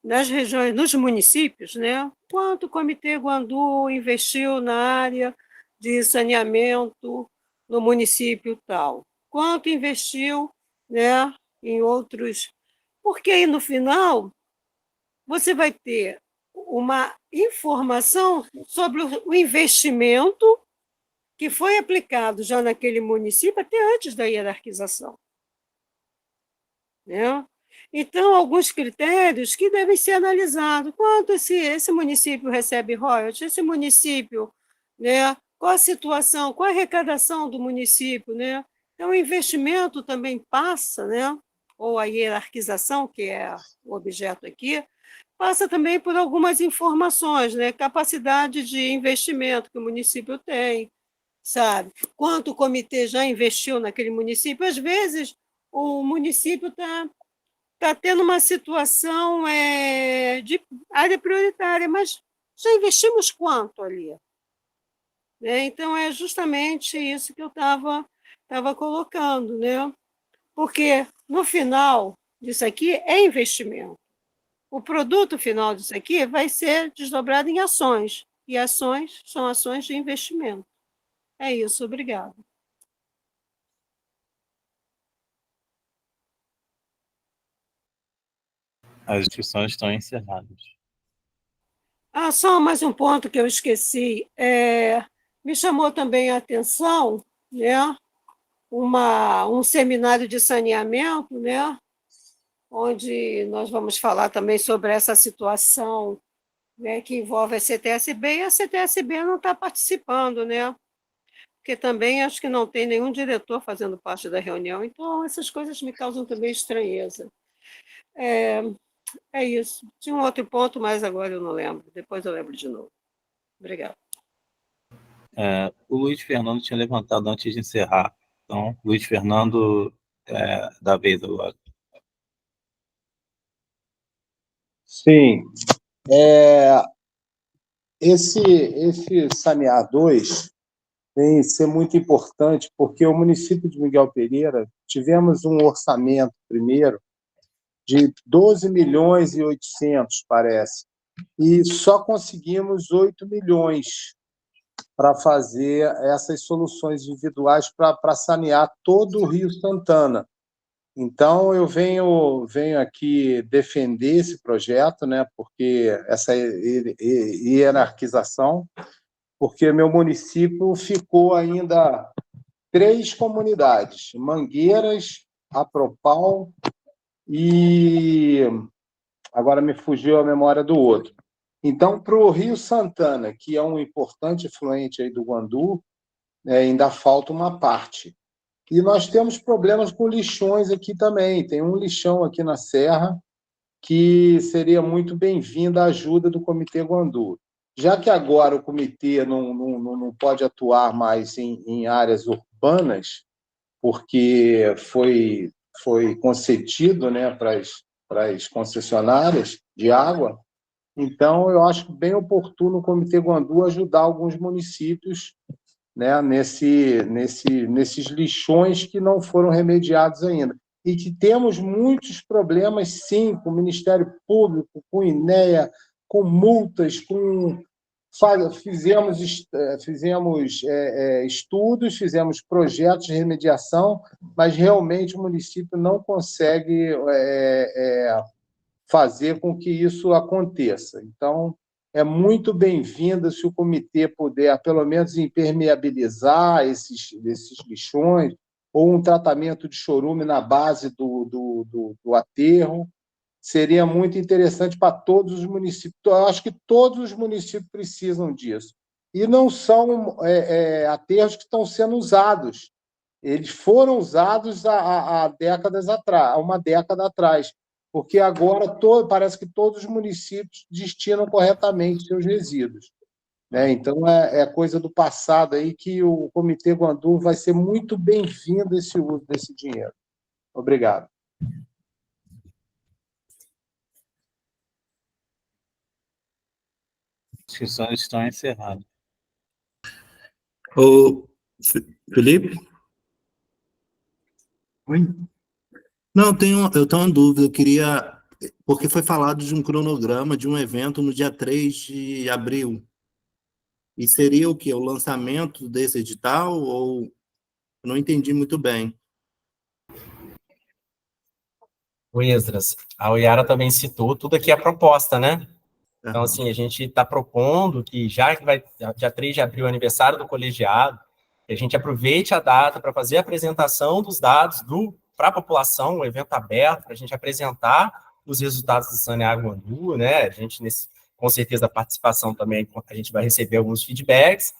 nas regiões, nos municípios, né, quanto o Comitê Guandu investiu na área de saneamento no município tal, quanto investiu, né, em outros. Porque aí, no final, você vai ter uma informação sobre o investimento que foi aplicado já naquele município até antes da hierarquização, né? Então, alguns critérios que devem ser analisados. Quanto esse município recebe royalties, esse município, né? Qual a situação, qual a arrecadação do município, né? Então, o investimento também passa, né? Ou a hierarquização, que é o objeto aqui, passa também por algumas informações, né? Capacidade de investimento que o município tem, sabe? Quanto o comitê já investiu naquele município. Às vezes, o município está tendo uma situação de área prioritária, mas já investimos quanto ali? Né? Então, é justamente isso que eu estava colocando, né? Porque, no final disso aqui, é investimento. O produto final disso aqui vai ser desdobrado em ações, e ações são ações de investimento. É isso, obrigada.
As inscrições estão encerradas.
Só mais um ponto que eu esqueci. Me chamou também a atenção, né, um seminário de saneamento, né, onde nós vamos falar também sobre essa situação, né, que envolve a CTSB, e a CTSB não está participando, né? Porque também acho que não tem nenhum diretor fazendo parte da reunião, então essas coisas me causam também estranheza. É isso. Tinha um outro ponto, mas agora eu não lembro. Depois eu lembro de novo. Obrigada.
O Luiz Fernando tinha levantado antes de encerrar. Então, Luiz Fernando, da vez agora.
Sim. Esse Sanear 2 vem ser muito importante, porque o município de Miguel Pereira tivemos um orçamento primeiro de 12 milhões e 800, parece, e só conseguimos 8 milhões para fazer essas soluções individuais para sanear todo o Rio Santana. Então, eu venho aqui defender esse projeto, né, porque essa hierarquização, porque meu município ficou ainda 3 comunidades, Mangueiras, Apropal e agora me fugiu a memória do outro. Então, para o Rio Santana, que é um importante efluente aí do Guandu, ainda falta uma parte. E nós temos problemas com lixões aqui também. Tem um lixão aqui na Serra que seria muito bem-vinda a ajuda do Comitê Guandu. já que agora o comitê não pode atuar mais em áreas urbanas, porque foi concedido, né, para as concessionárias de água, então eu acho bem oportuno o Comitê Guandu ajudar alguns municípios, né, nesses lixões que não foram remediados ainda. E que temos muitos problemas, sim, com o Ministério Público, com o INEA, com multas, fizemos estudos, fizemos projetos de remediação, mas realmente o município não consegue fazer com que isso aconteça. Então, é muito bem-vindo se o comitê puder, pelo menos, impermeabilizar esses lixões, ou um tratamento de chorume na base do aterro. Seria muito interessante para todos os municípios. Eu acho que todos os municípios precisam disso. E não são aterros que estão sendo usados. Eles foram usados há uma década atrás, porque agora parece que todos os municípios destinam corretamente seus resíduos, né? Então, é coisa do passado aí que o Comitê Guandu vai ser muito bem-vindo esse uso desse dinheiro. Obrigado.
As inscrições estão encerradas.
Ô, Felipe?
Oi?
Não, eu tenho uma dúvida. Eu queria... Porque foi falado de um cronograma de um evento no dia 3 de abril. E seria o quê? O lançamento desse edital? Ou... Eu não entendi muito bem.
O Esdras, a Oyara também citou, tudo aqui é proposta, né? Então, assim, a gente está propondo que, já que vai, dia 3 de abril, aniversário do colegiado, que a gente aproveite a data para fazer a apresentação dos dados para a população, um evento aberto, para a gente apresentar os resultados do Saneago Guandu, né? A gente, com certeza, a participação também, a gente vai receber alguns feedbacks,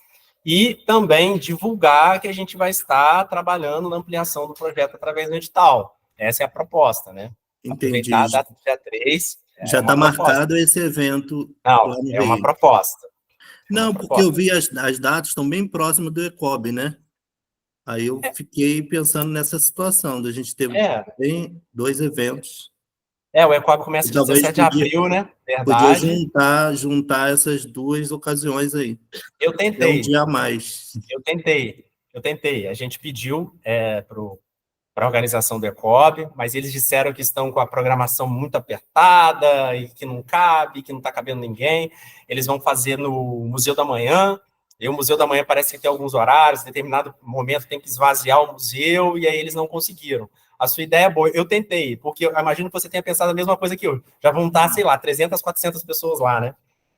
e também divulgar que a gente vai estar trabalhando na ampliação do projeto através do edital. Essa é a proposta, né?
Entendi.
Aproveitar a data do dia 3.
Já está marcado esse evento.
Não, é uma proposta.
Não, porque eu vi as datas estão bem próximas do ECOB, né? Aí eu fiquei pensando nessa situação, da gente ter dois eventos.
O ECOB começa dia 17 de abril, né? Verdade.
Podia juntar essas duas ocasiões aí.
Eu tentei.
Um dia a mais.
Eu tentei. A gente pediu para a organização do ECOB, mas eles disseram que estão com a programação muito apertada e que não cabe, que não está cabendo ninguém. Eles vão fazer no Museu da Manhã, e o Museu da Manhã parece que tem alguns horários, em determinado momento tem que esvaziar o museu, e aí eles não conseguiram. A sua ideia é boa, eu tentei, porque eu imagino que você tenha pensado a mesma coisa que eu. Já vão estar, sei lá, 300, 400 pessoas lá, né?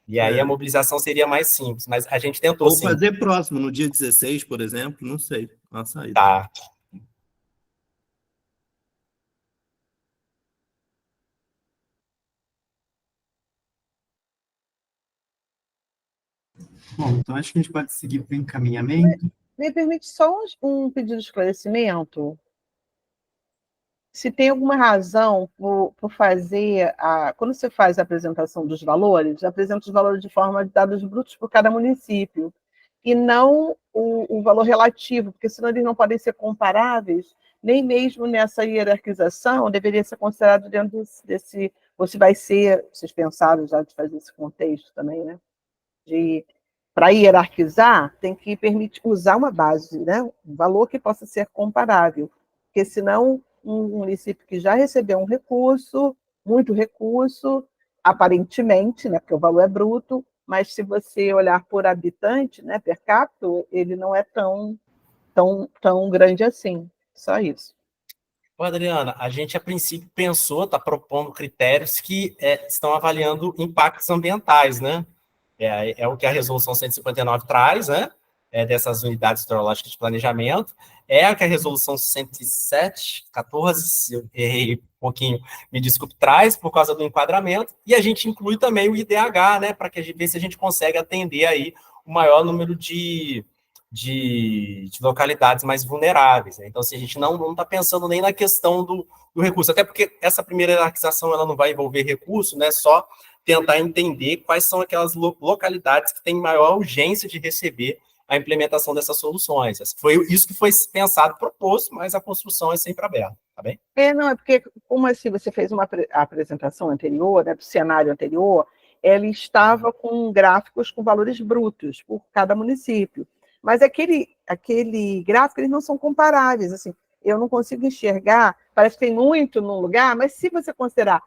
E aí a mobilização seria mais simples, mas a gente tentou, sim.
Vou fazer próximo, no dia 16, por exemplo, não sei, uma saída.
Tá.
Bom, então acho que a gente pode seguir para o encaminhamento.
Me permite só um pedido de esclarecimento? Se tem alguma razão por fazer, quando você faz a apresentação dos valores, apresenta os valores de forma de dados brutos por cada município, e não o valor relativo, porque senão eles não podem ser comparáveis, nem mesmo nessa hierarquização deveria ser considerado dentro desse, ou se vai ser, vocês pensaram já de fazer esse contexto também, né? Para hierarquizar, tem que permitir usar uma base, né? Um valor que possa ser comparável, porque senão um município que já recebeu um recurso, muito recurso, aparentemente, né, porque o valor é bruto, mas se você olhar por habitante, né, per capita, ele não é tão grande assim. Só isso.
Ô, Adriana, a gente, a princípio, está propondo critérios que estão avaliando impactos ambientais, né? É o que a Resolução 159 traz, né? Dessas unidades hidrológicas de planejamento, a que a Resolução 107/14, se eu errei um pouquinho, me desculpe, traz por causa do enquadramento, e a gente inclui também o IDH, né, para que a gente veja se a gente consegue atender aí o maior número de localidades mais vulneráveis, né? Então, se a gente não está pensando nem na questão do recurso, até porque essa primeira hierarquização ela não vai envolver recurso, né, só tentar entender quais são aquelas localidades que têm maior urgência de receber a implementação dessas soluções. Foi isso que foi pensado, proposto, mas a construção é sempre aberta, tá bem?
Não, é porque, como assim, você fez uma apresentação anterior, né, do cenário anterior, ela estava com gráficos com valores brutos por cada município. Mas aquele gráfico, eles não são comparáveis, assim, eu não consigo enxergar, parece que tem muito num lugar, mas se você considerar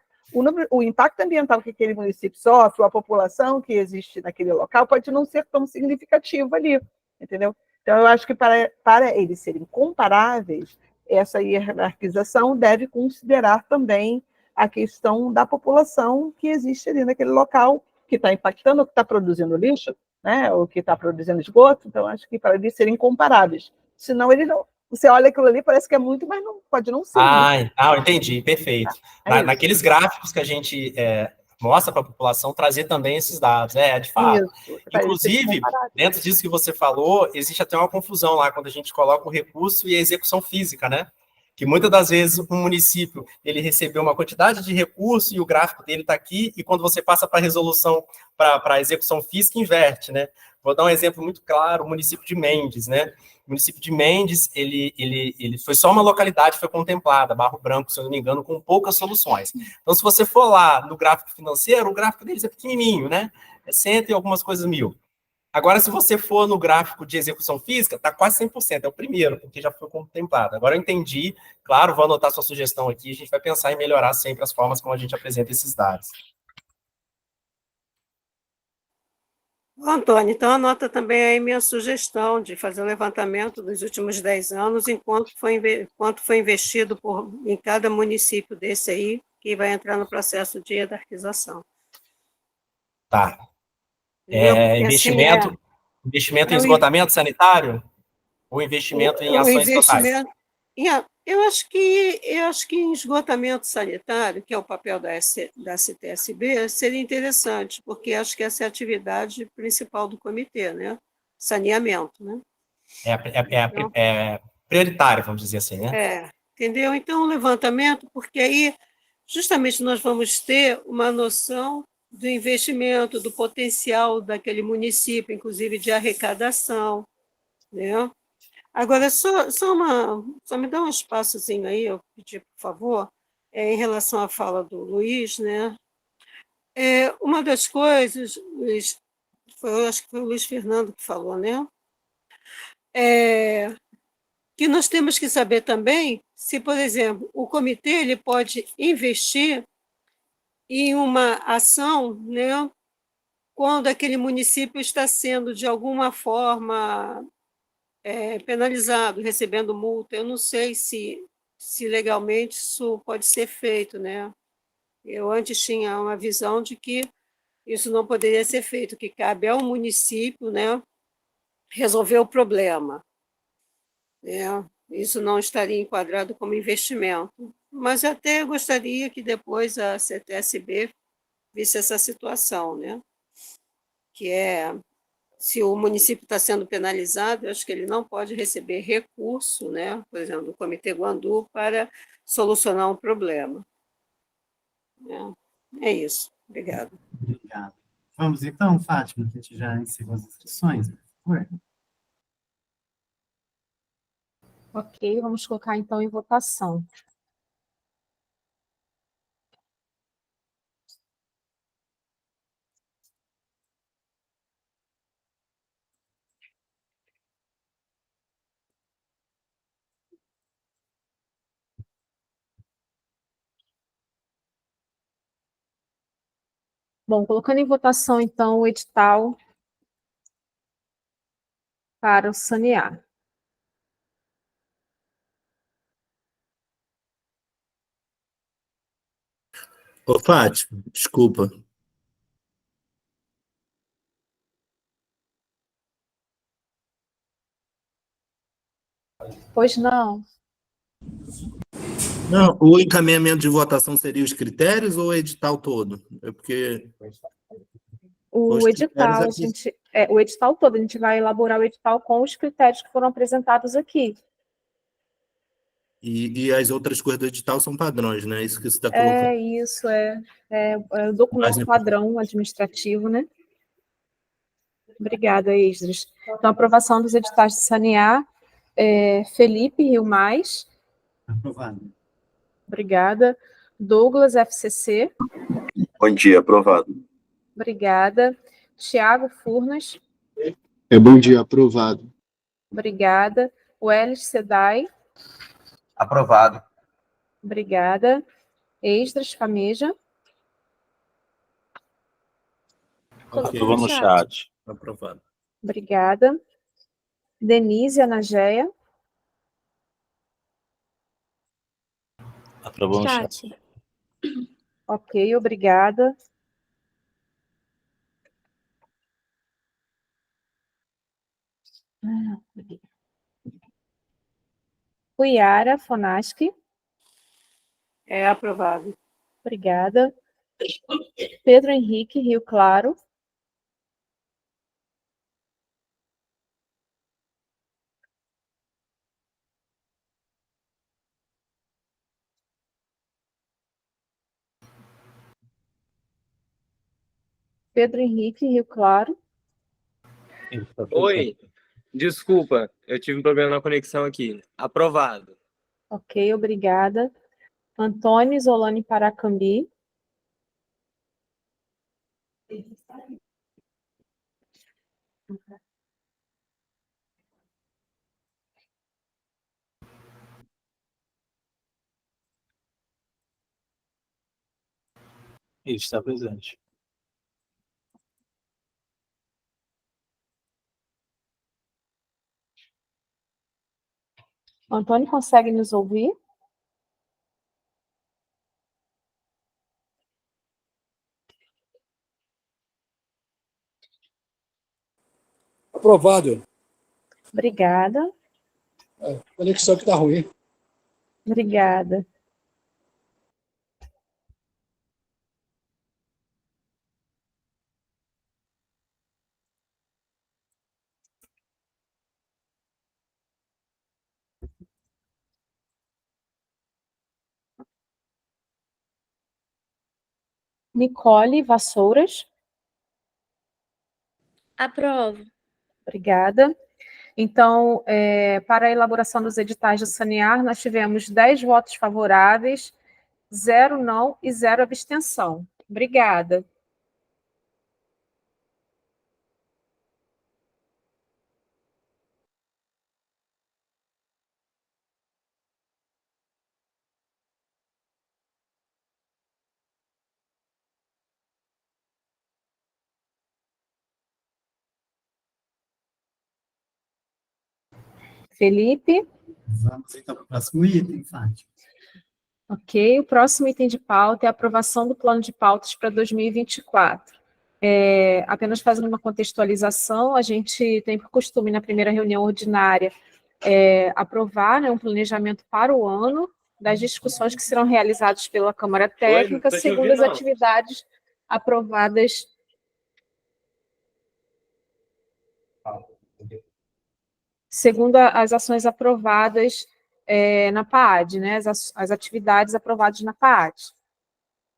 o impacto ambiental que aquele município sofre, ou a população que existe naquele local, pode não ser tão significativo ali, entendeu? Então, eu acho que para eles serem comparáveis, essa hierarquização deve considerar também a questão da população que existe ali naquele local, que está impactando, ou que está produzindo lixo, né, ou que está produzindo esgoto. Então, acho que para eles serem comparáveis. Senão, eles não... Você olha aquilo ali, parece que é muito, mas não, pode não ser.
Entendi, perfeito. Naqueles gráficos que a gente mostra para a população, trazer também esses dados, de fato.
Isso.
Inclusive, dentro disso que você falou, existe até uma confusão lá, quando a gente coloca o recurso e a execução física, né? Que muitas das vezes um município, ele recebeu uma quantidade de recurso e o gráfico dele está aqui, e quando você passa para a resolução, para a execução física, inverte, né? Vou dar um exemplo muito claro, o município de Mendes, né? O município de Mendes, ele foi só uma localidade, foi contemplada, Barro Branco, se eu não me engano, com poucas soluções. Então, se você for lá no gráfico financeiro, o gráfico deles é pequenininho, né? É 100 e algumas coisas mil. Agora, se você for no gráfico de execução física, está quase 100%, é o primeiro, porque já foi contemplado. Agora eu entendi, claro, vou anotar sua sugestão aqui, a gente vai pensar em melhorar sempre as formas como a gente apresenta esses dados.
Antônio, então anota também aí minha sugestão de fazer o levantamento dos últimos 10 anos, quanto foi investido em cada município desse aí, que vai entrar no processo de hierarquização.
Tá. Investimento em esgotamento sanitário ou investimento em ações totais?
Eu acho que em esgotamento sanitário, que é o papel da CTSB, seria interessante, porque acho que essa é a atividade principal do comitê, né? Saneamento, né?
É prioritário, vamos dizer assim, né?
Entendeu? Então, o levantamento, porque aí, justamente, nós vamos ter uma noção do investimento, do potencial daquele município, inclusive de arrecadação, né? Agora, só me dá um espaçozinho aí, eu pedi, por favor, em relação à fala do Luiz, né? Uma das coisas, Luiz, acho que foi o Luiz Fernando que falou, né? Que nós temos que saber também se, por exemplo, o comitê ele pode investir em uma ação, né? Quando aquele município está sendo, de alguma forma, penalizado, recebendo multa. Eu não sei se legalmente isso pode ser feito, né? Eu antes tinha uma visão de que isso não poderia ser feito, que cabe ao município, né, resolver o problema, né? Isso não estaria enquadrado como investimento. Mas até gostaria que depois a CTSB visse essa situação, né? Que se o município está sendo penalizado, eu acho que ele não pode receber recurso, né, por exemplo, do Comitê Guandu, para solucionar um problema. É isso. Obrigada.
Obrigado. Vamos então, Fátima, que a gente já encerrou as inscrições, por favor.
Ok, vamos colocar então em votação. Bom, colocando em votação, então, o edital para o sanear.
Ô, Fátima, desculpa.
Pois não.
Não, o encaminhamento de votação seria os critérios ou o edital todo? Porque
O edital, o edital todo, a gente vai elaborar o edital com os critérios que foram apresentados aqui.
E as outras coisas do edital são padrões, né? Isso que você está colocando.
É isso, é o documento padrão administrativo, né? Obrigada, Esdras. Então, aprovação dos editais de sanear. Felipe Rio Mais.
Aprovado.
Obrigada. Douglas FCC.
Bom dia, aprovado.
Obrigada. Tiago Furnas.
Bom dia, aprovado.
Obrigada. Welles Sedai.
Aprovado.
Obrigada. Esdras Cameja.
Aprovado no chat.
Aprovado.
Obrigada. Denise Anageia.
Aprovado no chat.
Ok, obrigada. Uiara Fonaski.
Aprovado.
Obrigada. Pedro Henrique Rio Claro. Pedro Henrique Rio Claro.
Oi, desculpa, eu tive um problema na conexão aqui. Aprovado.
Ok, obrigada. Antônio Zolani Paracambi.
Ele está presente.
Antônio, consegue nos ouvir?
Aprovado.
Obrigada.
A conexão que está ruim.
Obrigada. Nicole Vassouras.
Aprovo.
Obrigada. Então, para a elaboração dos editais de sanear, nós tivemos 10 votos favoráveis, 0 não e 0 abstenção. Obrigada. Felipe.
Vamos então para o próximo item, Fátima.
Ok, o próximo item de pauta é a aprovação do plano de pautas para 2024. Apenas fazendo uma contextualização, a gente tem por costume, na primeira reunião ordinária, aprovar, né, um planejamento para o ano, das discussões que serão realizadas pela Câmara Técnica, segundo as atividades aprovadas. Segundo as ações aprovadas na PAAD, né, as atividades aprovadas na PAAD.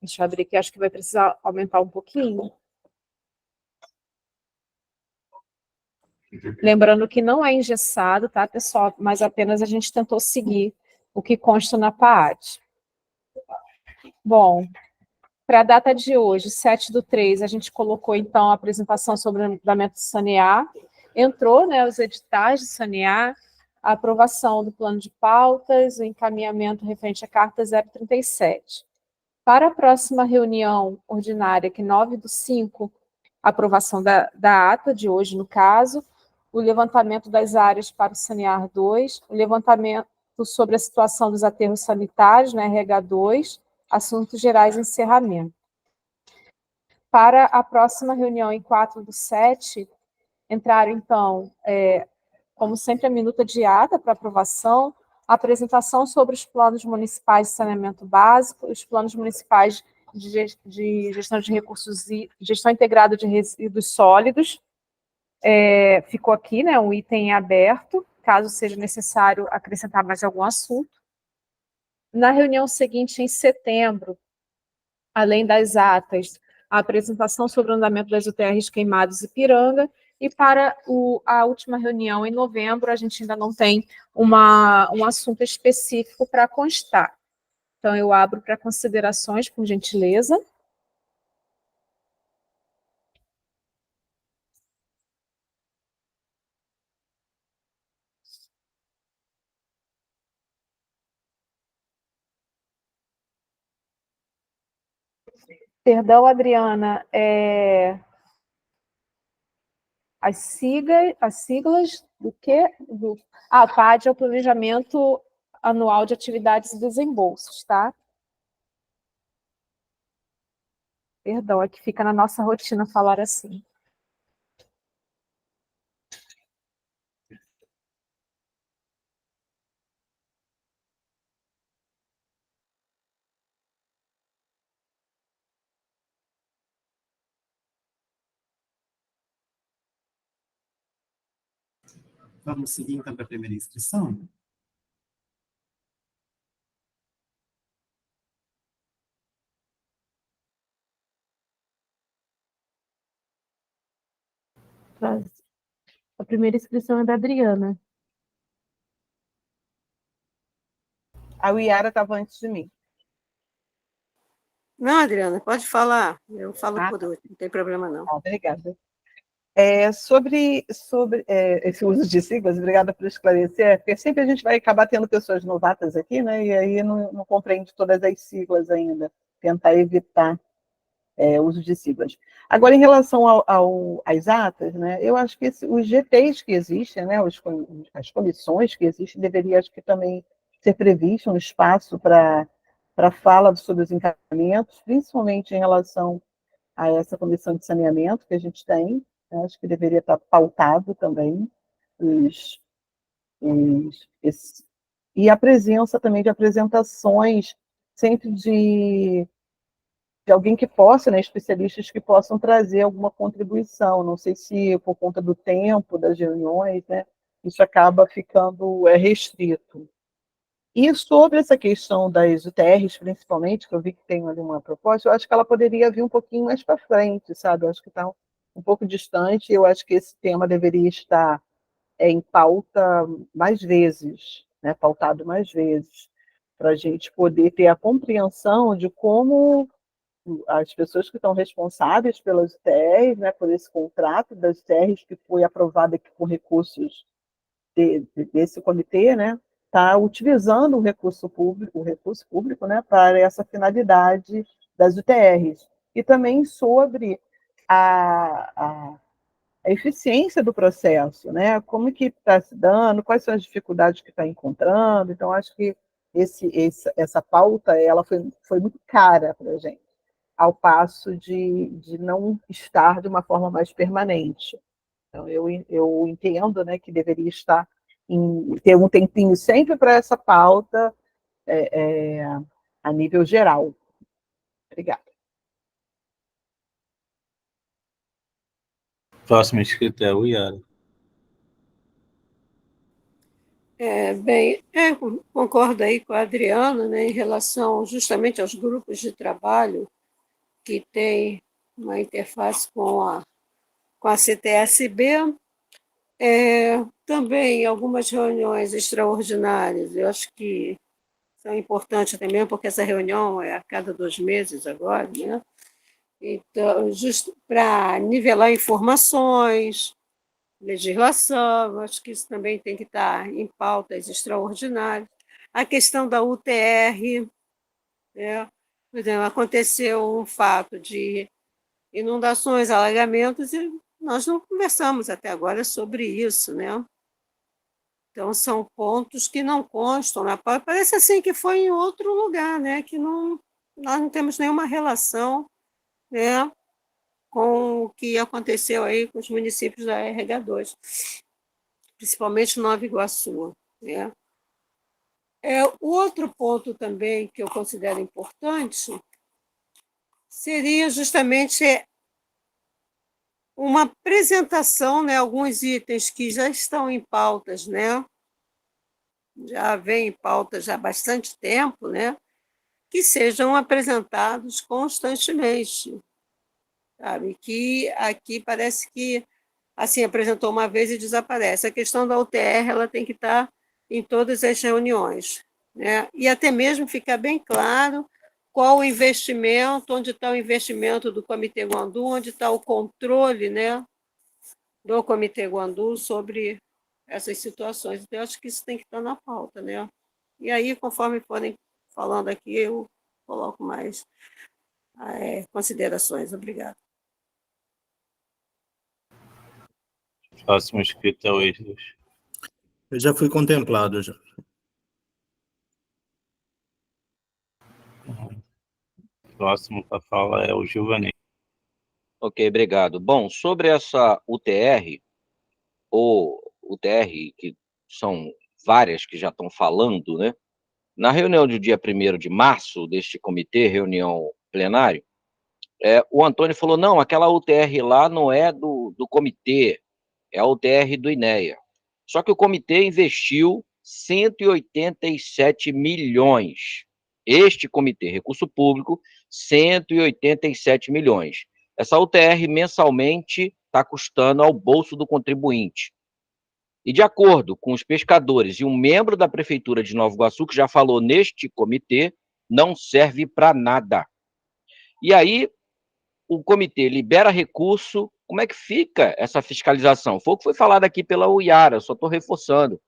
Deixa eu abrir aqui, acho que vai precisar aumentar um pouquinho. Lembrando que não é engessado, tá, pessoal? Mas apenas a gente tentou seguir o que consta na PAAD. Bom, para a data de hoje, 7/3, a gente colocou, então, a apresentação sobre o andamento de sanear. Entrou, né, os editais de sanear, a aprovação do plano de pautas, o encaminhamento referente à carta 037. Para a próxima reunião ordinária, que é 9/5, aprovação da ata de hoje, no caso, o levantamento das áreas para o sanear 2, o levantamento sobre a situação dos aterros sanitários, né, RH2, assuntos gerais e encerramento. Para a próxima reunião, em 4/7, entraram, então, como sempre, a minuta de ata para aprovação, a apresentação sobre os planos municipais de saneamento básico, os planos municipais de gestão de recursos e gestão integrada de resíduos sólidos. Ficou aqui, né, um item aberto, caso seja necessário acrescentar mais algum assunto. Na reunião seguinte, em setembro, além das atas, a apresentação sobre o andamento das UTRs Queimados e Piranga, e para a última reunião, em novembro, a gente ainda não tem um assunto específico para constar. Então, eu abro para considerações, por gentileza. Perdão, Adriana, as siglas do quê? PAD é o Planejamento Anual de Atividades e Desembolsos, tá? Perdão, é que fica na nossa rotina falar assim.
Vamos seguir, então, para a primeira inscrição?
A primeira inscrição é da Adriana.
A Yara estava antes de mim.
Não, Adriana, pode falar. Eu falo
Ah,
por último, não tem problema não.
obrigada. Sobre esse uso de siglas, obrigada por esclarecer, porque sempre a gente vai acabar tendo pessoas novatas aqui, né? E aí não compreende todas as siglas ainda. Tentar evitar o uso de siglas. Agora, em relação às atas, né? Eu acho que os GTs que existem, né? As comissões que existem, deveria, acho que também ser previsto um espaço para fala sobre os encaminhamentos, principalmente em relação a essa comissão de saneamento que a gente tem. Acho que deveria estar pautado também e a presença também de apresentações sempre de alguém que possa, né, especialistas que possam trazer alguma contribuição. Não sei se por conta do tempo das reuniões, né, isso acaba ficando restrito. E sobre essa questão das UTRs, principalmente, que eu vi que tem ali uma proposta, eu acho que ela poderia vir um pouquinho mais para frente, sabe? Eu acho que está um pouco distante, eu acho que esse tema deveria estar em pauta mais vezes, né? Pautado mais vezes, para a gente poder ter a compreensão de como as pessoas que estão responsáveis pelas UTRs, né, por esse contrato das UTRs que foi aprovado aqui com recursos desse comitê, né, está utilizando o recurso público, né, para essa finalidade das UTRs. E também sobre a eficiência do processo, né, como que está se dando, quais são as dificuldades que está encontrando. Então, acho que essa pauta ela foi muito cara para a gente, ao passo de não estar de uma forma mais permanente. Então, eu entendo, né, que deveria estar ter um tempinho sempre para essa pauta a nível geral. Obrigada.
Próximo inscrito é o Yara.
Bem, concordo aí com a Adriana, né, em relação justamente aos grupos de trabalho que têm uma interface com a CTSB. Também algumas reuniões extraordinárias, eu acho que são importantes também, porque essa reunião é a cada 2 meses agora, né? Então, justo para nivelar informações, legislação, acho que isso também tem que estar em pautas extraordinárias. A questão da UTR, né? Por exemplo, aconteceu um fato de inundações, alagamentos, e nós não conversamos até agora sobre isso, né? Então, são pontos que não constam na pauta. Parece assim que foi em outro lugar, né? Que nós não temos nenhuma relação, né, com o que aconteceu aí com os municípios da RH2, principalmente Nova Iguaçu, né? O outro ponto também que eu considero importante seria justamente uma apresentação, né, alguns itens que já estão em pautas, né, já vem em pauta já há bastante tempo, né, que sejam apresentados constantemente, sabe? Que aqui parece que, assim, apresentou uma vez e desaparece. A questão da UTR, ela tem que estar em todas as reuniões, né? E até mesmo ficar bem claro qual o investimento, onde está o investimento do Comitê Guandu, onde está o controle, né, do Comitê Guandu sobre essas situações. Então, eu acho que isso tem que estar na pauta, né? E aí, conforme forem falando aqui, eu coloco mais considerações. Obrigada.
Próximo inscrito é o Islas.
Eu já fui contemplado, já.
Próximo para falar é o Gilvanei.
Ok, obrigado. Bom, sobre essa UTR, ou UTR, que são várias que já estão falando, né? Na reunião do dia 1º de março deste comitê, reunião plenária, o Antônio falou, não, aquela UTR lá não é do comitê, é a UTR do INEA. Só que o comitê investiu 187 milhões. Este comitê, recurso público, 187 milhões. Essa UTR mensalmente está custando ao bolso do contribuinte. E de acordo com os pescadores e um membro da prefeitura de Nova Iguaçu, que já falou neste comitê, não serve para nada. E aí, o comitê libera recurso, como é que fica essa fiscalização? Foi o que foi falado aqui pela Uiara, só estou reforçando.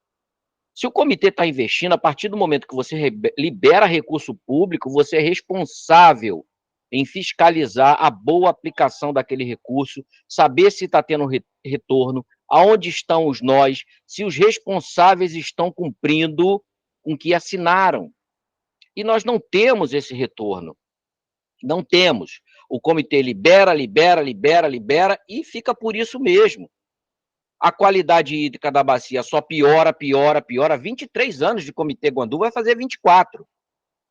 Se o comitê está investindo, a partir do momento que você libera recurso público, você é responsável em fiscalizar a boa aplicação daquele recurso, saber se está tendo retorno, aonde estão os nós, se os responsáveis estão cumprindo com o que assinaram. E nós não temos esse retorno. Não temos. O comitê libera e fica por isso mesmo. A qualidade hídrica da bacia só piora. 23 anos de Comitê Guandu, vai fazer 24.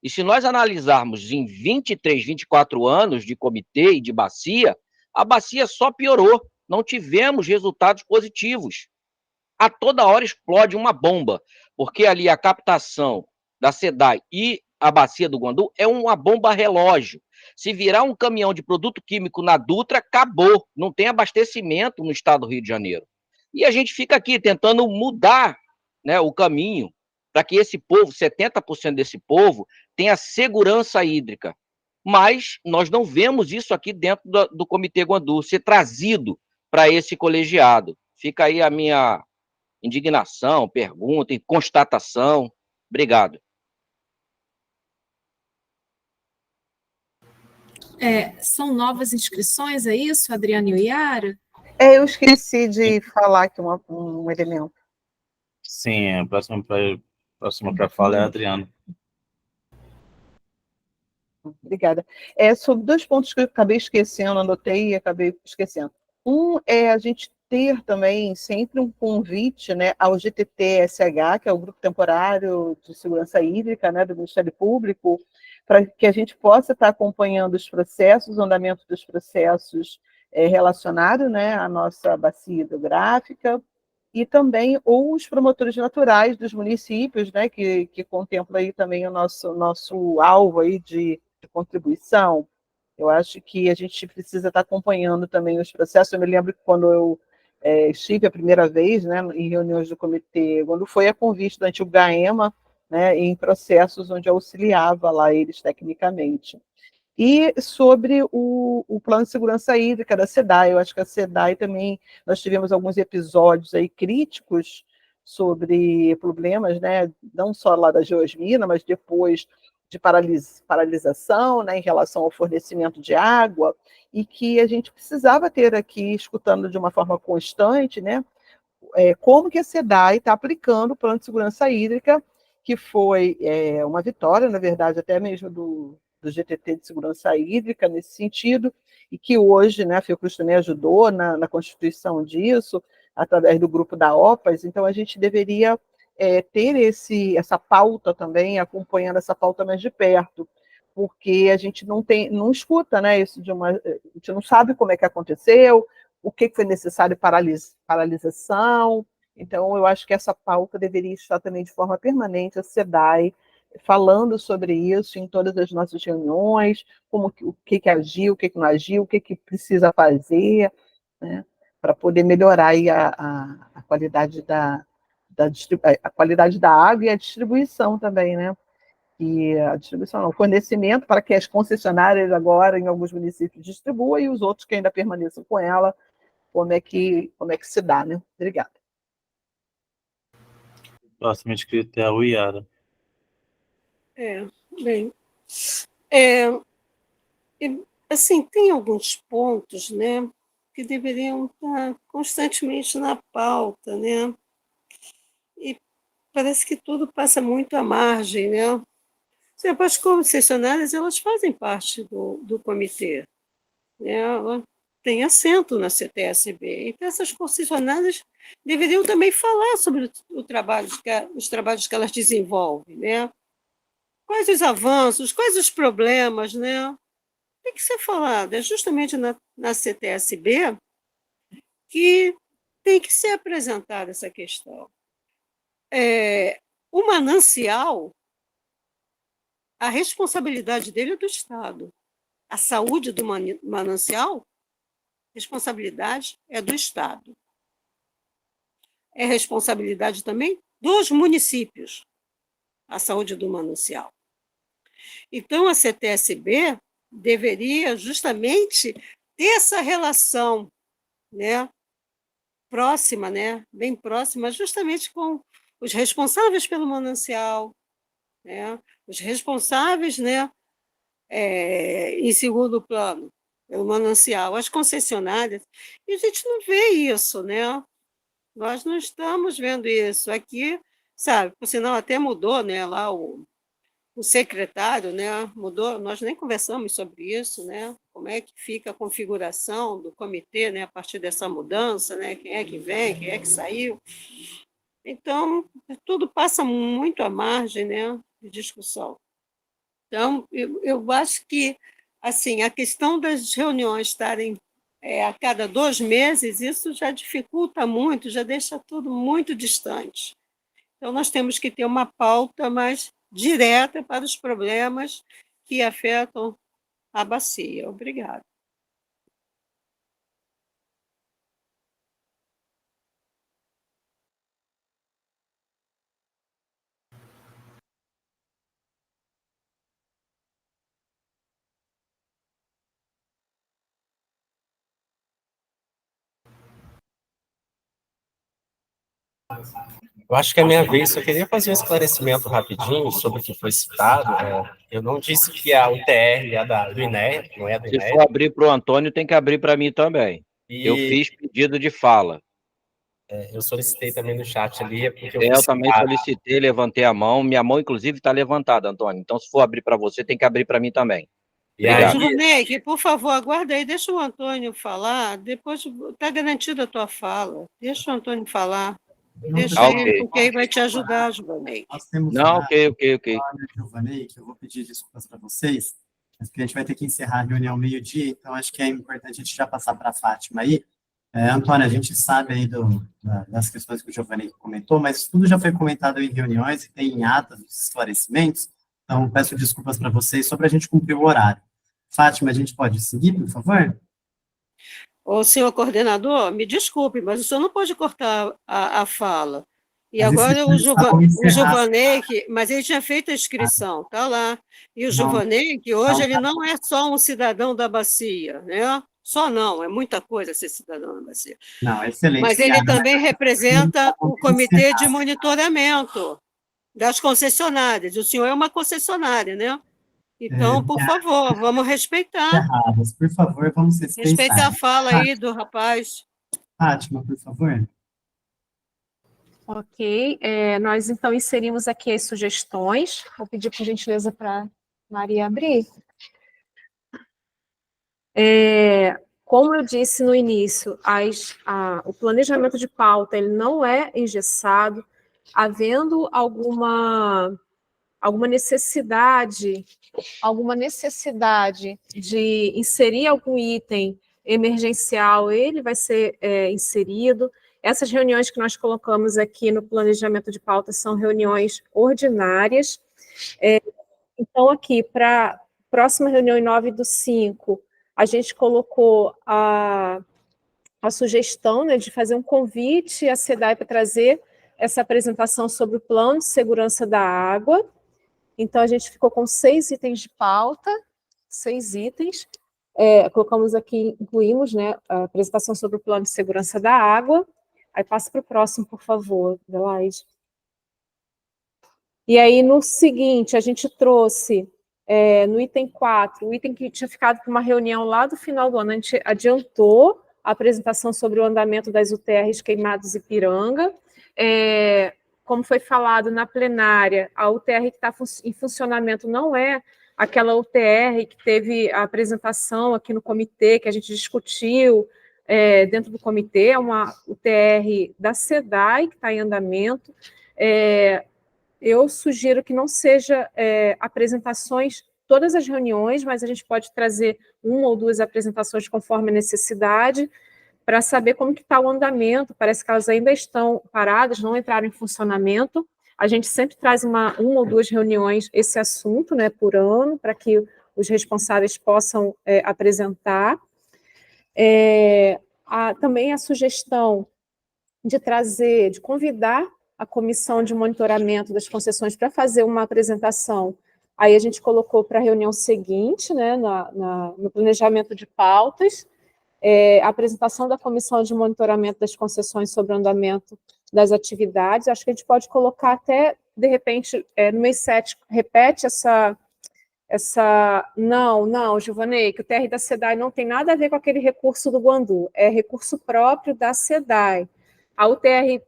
E se nós analisarmos em 23, 24 anos de comitê e de bacia, a bacia só piorou. Não tivemos resultados positivos. A toda hora explode uma bomba, porque ali a captação da SEDAI e a bacia do Guandu é uma bomba relógio. Se virar um caminhão de produto químico na Dutra, acabou. Não tem abastecimento no estado do Rio de Janeiro. E a gente fica aqui tentando mudar, né, o caminho para que esse povo, 70% desse povo, tenha segurança hídrica. Mas nós não vemos isso aqui dentro do Comitê Guandu ser trazido para esse colegiado. Fica aí a minha indignação, pergunta e constatação. Obrigado.
São novas inscrições, é isso, Adriana e Uiara?
Eu esqueci de falar aqui um elemento.
Sim, a próxima para falar é a Adriana.
Obrigada. Sobre 2 pontos que eu acabei esquecendo, anotei e acabei esquecendo. Um é a gente ter também sempre um convite, né, ao GTT-SH, que é o Grupo Temporário de Segurança Hídrica, né, do Ministério Público, para que a gente possa estar acompanhando os processos, o andamento dos processos relacionados, né, à nossa bacia hidrográfica, e também os promotores naturais dos municípios, né, que contempla aí também o nosso alvo aí de contribuição. Eu acho que a gente precisa estar acompanhando também os processos. Eu me lembro que quando eu estive a primeira vez, né, em reuniões do comitê, quando foi a convite do antigo GAEMA, né, em processos onde eu auxiliava lá eles tecnicamente. E sobre o plano de segurança hídrica da SEDAI, eu acho que a SEDAI também, nós tivemos alguns episódios aí críticos sobre problemas, né, não só lá da Geosmina, mas depois de paralisação, né, em relação ao fornecimento de água, e que a gente precisava ter aqui, escutando de uma forma constante, né, como que a SEDAI está aplicando o plano de segurança hídrica, que foi uma vitória, na verdade, até mesmo do GTT de segurança hídrica nesse sentido, e que hoje, né, a Fiocruz também ajudou na constituição disso, através do grupo da OPAS. Então a gente deveria ter essa pauta também, acompanhando essa pauta mais de perto, porque a gente não escuta, né, isso a gente não sabe como é que aconteceu, o que foi necessário paralisação, Então, eu acho que essa pauta deveria estar também de forma permanente, a SEDAI, falando sobre isso em todas as nossas reuniões, como o que agiu, o que não agiu, o que precisa fazer, né, para poder melhorar aí a qualidade a qualidade da água e a distribuição também, né? E a distribuição não, o fornecimento para que as concessionárias agora, em alguns municípios, distribuam e os outros que ainda permaneçam com ela, como é que se dá, né? Obrigada.
Próximo inscrito é a Uiara.
Bem, assim, tem alguns pontos, né, que deveriam estar constantemente na pauta, né, e parece que tudo passa muito à margem, né. As concessionárias, elas fazem parte do comitê, né, ela tem assento na CTSB, então essas concessionárias deveriam também falar sobre os trabalhos que elas desenvolvem, né, quais os avanços, quais os problemas, né, tem que ser falado. É justamente na CTSB que tem que ser apresentada essa questão. O manancial, a responsabilidade dele é do Estado. A saúde do manancial, responsabilidade é do Estado. É responsabilidade também dos municípios, a saúde do manancial. Então, a CTSB deveria justamente ter essa relação, né, próxima, né, bem próxima, justamente com os responsáveis pelo manancial, né, os responsáveis, né, em segundo plano, pelo manancial, as concessionárias, e a gente não vê isso, né? Nós não estamos vendo isso aqui, sabe? Por sinal, até mudou, né, lá o secretário, né, mudou, nós nem conversamos sobre isso, né, como é que fica a configuração do comitê, né, a partir dessa mudança, né, quem é que vem, quem é que saiu. Então, tudo passa muito à margem, né, de discussão. Então, eu acho que, assim, a questão das reuniões estarem a cada 2 meses, isso já dificulta muito, já deixa tudo muito distante. Então, nós temos que ter uma pauta mais direta para os problemas que afetam a bacia. Obrigada.
Eu acho que é a minha vez, só queria fazer um esclarecimento rapidinho sobre o que foi citado. Eu não disse que a UTR é do INEA, não é do INEA.
Se for abrir para o Antônio, tem que abrir para mim também. Eu fiz pedido de fala.
Eu solicitei também no chat ali. Porque
eu também solicitei, levantei a mão. Minha mão, inclusive, está levantada, Antônio. Então, se for abrir para você, tem que abrir para mim também. Obrigado.
Juvaneide, por favor, aguarda aí, deixa o Antônio falar, depois está garantida a tua fala. Deixa o Antônio falar. Deixa ele, porque aí vai te ajudar, Juvaneide.
Não, ok.
Giovanei, que eu vou pedir desculpas para vocês, mas porque a gente vai ter que encerrar a reunião ao meio-dia, então acho que é importante a gente já passar para a Fátima aí. Antônia, a gente sabe aí das questões que o Giovanni comentou, mas tudo já foi comentado em reuniões e tem em atas os esclarecimentos, então peço desculpas para vocês só para a gente cumprir o horário. Fátima, a gente pode seguir, por favor?
Ô, senhor coordenador, me desculpe, mas o senhor não pode cortar a fala. E
Mas
agora o Giovanei, mas ele tinha feito a inscrição, está lá. E o Giovanei, que hoje ele não é só um cidadão da bacia, né? Só não, é muita coisa ser cidadão da bacia.
Não, excelente.
Mas ele também representa o comitê de monitoramento das concessionárias. O senhor é uma concessionária, né? Então, por favor, vamos respeitar.
Por favor, vamos respeitar.
Respeitar a fala aí do rapaz.
Fátima, por favor.
Ok, nós então inserimos aqui as sugestões. Vou pedir por gentileza para Maria abrir. Como eu disse no início, o planejamento de pauta ele não é engessado, havendo alguma necessidade de inserir algum item emergencial, ele vai ser inserido. Essas reuniões que nós colocamos aqui no planejamento de pauta são reuniões ordinárias. Então, aqui, para a próxima reunião em 9/5, a gente colocou a sugestão, né, de fazer um convite à SEDAI para trazer essa apresentação sobre o plano de segurança da água. Então, a gente ficou com 6 itens de pauta, 6 itens. Colocamos aqui, incluímos, né, a apresentação sobre o plano de segurança da água. Aí passa para o próximo, por favor, Adelaide. E aí, no seguinte, a gente trouxe, no item 4, o item que tinha ficado para uma reunião lá do final do ano, a gente adiantou a apresentação sobre o andamento das UTRs Queimados e Ipiranga. Como foi falado na plenária, a UTR que está em funcionamento não é aquela UTR que teve a apresentação aqui no comitê, que a gente discutiu dentro do comitê, é uma UTR da SEDAI, que está em andamento. Eu sugiro que não seja apresentações todas as reuniões, mas a gente pode trazer 1 ou 2 apresentações conforme a necessidade, para saber como que está o andamento. Parece que elas ainda estão paradas, não entraram em funcionamento. A gente sempre traz 1 ou 2 reuniões esse assunto, né, por ano, para que os responsáveis possam apresentar. Também a sugestão de convidar a comissão de monitoramento das concessões para fazer uma apresentação. Aí a gente colocou para a reunião seguinte, né, no planejamento de pautas, a apresentação da comissão de monitoramento das concessões sobre o andamento das atividades. Acho que a gente pode colocar até, de repente, no mês 7, repete Não, Giovanei, que o TR da SEDAI não tem nada a ver com aquele recurso do Guandu, é recurso próprio da SEDAI. A UTR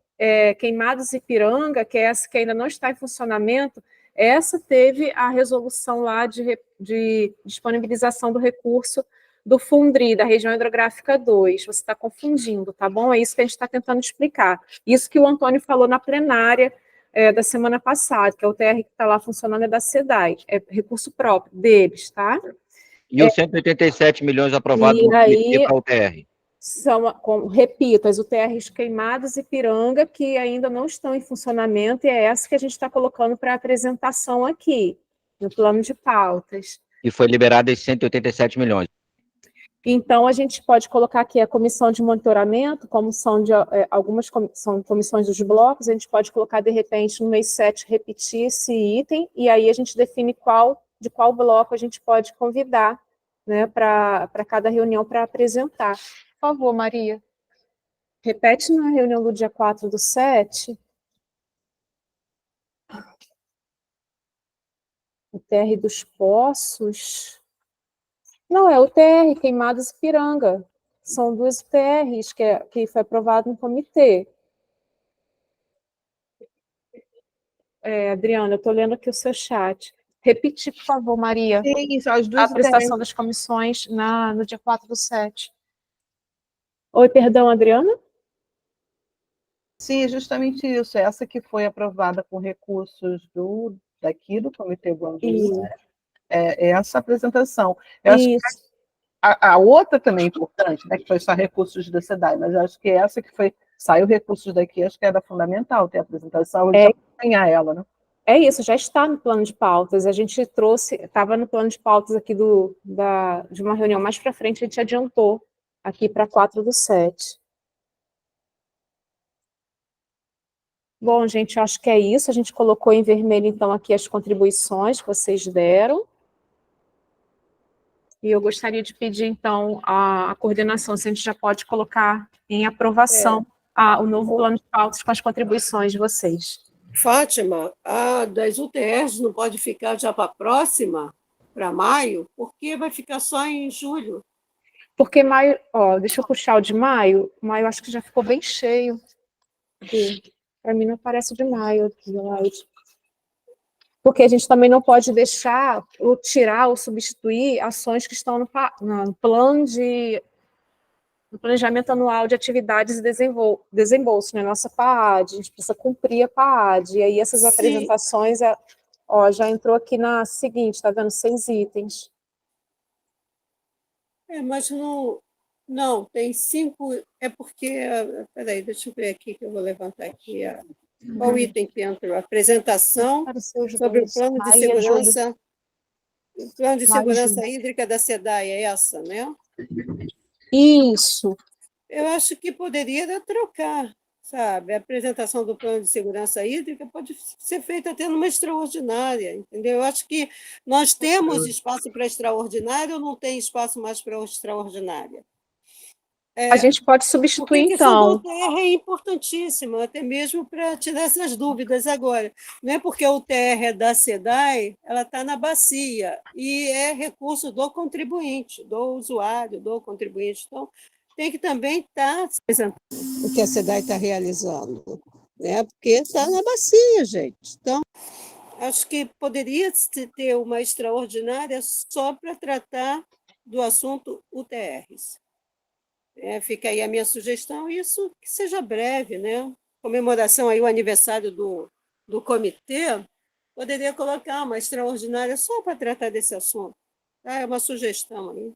Queimados e Ipiranga, que é essa que ainda não está em funcionamento, essa teve a resolução lá de disponibilização do recurso do Fundri, da região hidrográfica 2. Você está confundindo, tá bom? É isso que a gente está tentando explicar. Isso que o Antônio falou na plenária da semana passada, que a UTR que está lá funcionando é da SEDAI, é recurso próprio deles, tá?
E os 187 milhões aprovados no comitê para a UTR?
Repito, as UTRs Queimadas e Ipiranga, que ainda não estão em funcionamento, e é essa que a gente está colocando para apresentação aqui, no plano de pautas.
E foi liberado esses 187 milhões.
Então, a gente pode colocar aqui a comissão de monitoramento, como são são comissões dos blocos, a gente pode colocar, de repente, no mês 7, repetir esse item, e aí a gente define de qual bloco a gente pode convidar, né, para cada reunião para apresentar. Por favor, Maria. Repete na reunião do dia 4/7. O TR dos Poços. Não, é o TR, Queimados e Ipiranga. São 2 TRs que foi aprovado no comitê. Adriana, eu estou lendo aqui o seu chat. Repetir, por favor, Maria.
Sim, as 2
a apresentação das comissões no dia 4/7. Oi, perdão, Adriana?
Sim, justamente isso. Essa que foi aprovada com recursos daqui do Comitê Guandu, né? Essa apresentação. Eu acho que a outra também é importante, né, que foi só recursos da SEDAI, mas eu acho que essa que saiu recursos daqui, acho que era fundamental ter a apresentação e acompanhar ela, né?
É isso, já está no plano de pautas. A gente estava no plano de pautas aqui de uma reunião mais para frente, a gente adiantou aqui para 4/7. Bom, gente, eu acho que é isso. A gente colocou em vermelho, então, aqui as contribuições que vocês deram. E eu gostaria de pedir, então, a coordenação, se a gente já pode colocar em aprovação o novo plano de pautas com as contribuições de vocês.
Fátima, a das UTRs não pode ficar já para a próxima, para maio, porque vai ficar só em julho.
Porque maio, deixa eu puxar o de maio. Maio acho que já ficou bem cheio. Para mim não aparece o de maio aqui, porque a gente também não pode deixar ou tirar ou substituir ações que estão no plano no planejamento anual de atividades e desembolso, né? Nossa PAAD, a gente precisa cumprir a PAAD, e aí essas apresentações, já entrou aqui na seguinte, tá vendo? 6 itens.
Mas Não, tem 5. É porque. Peraí, deixa eu ver aqui que eu vou levantar aqui. Qual item que entrou? Apresentação sobre o plano de segurança. O plano de segurança hídrica da SEDAI, é essa, né?
Isso.
Eu acho que poderia trocar, sabe? A apresentação do plano de segurança hídrica pode ser feita até numa extraordinária, entendeu? Eu acho que nós temos espaço para extraordinária ou não tem espaço mais para extraordinária?
A gente pode
Porque
substituir,
a questão da
então.
UTR é importantíssima, até mesmo para tirar essas dúvidas agora. Não é porque a UTR é da SEDAI, ela está na bacia, e é recurso do contribuinte, do usuário, do contribuinte. Então, tem que também estar apresentando o que a SEDAI está realizando, né? Porque está na bacia, gente. Então, acho que poderia se ter uma extraordinária só para tratar do assunto UTRs. Fica aí a minha sugestão, isso que seja breve, né? Comemoração aí o aniversário do comitê, poderia colocar uma extraordinária só para tratar desse assunto. Tá? É uma sugestão aí.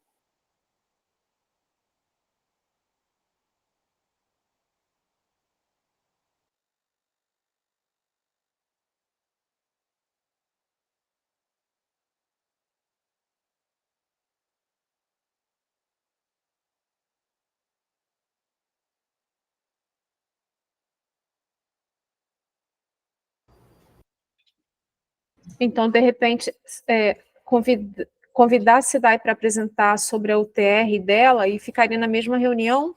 Então, de repente, convidar a SEDAI para apresentar sobre a UTR dela e ficaria na mesma reunião?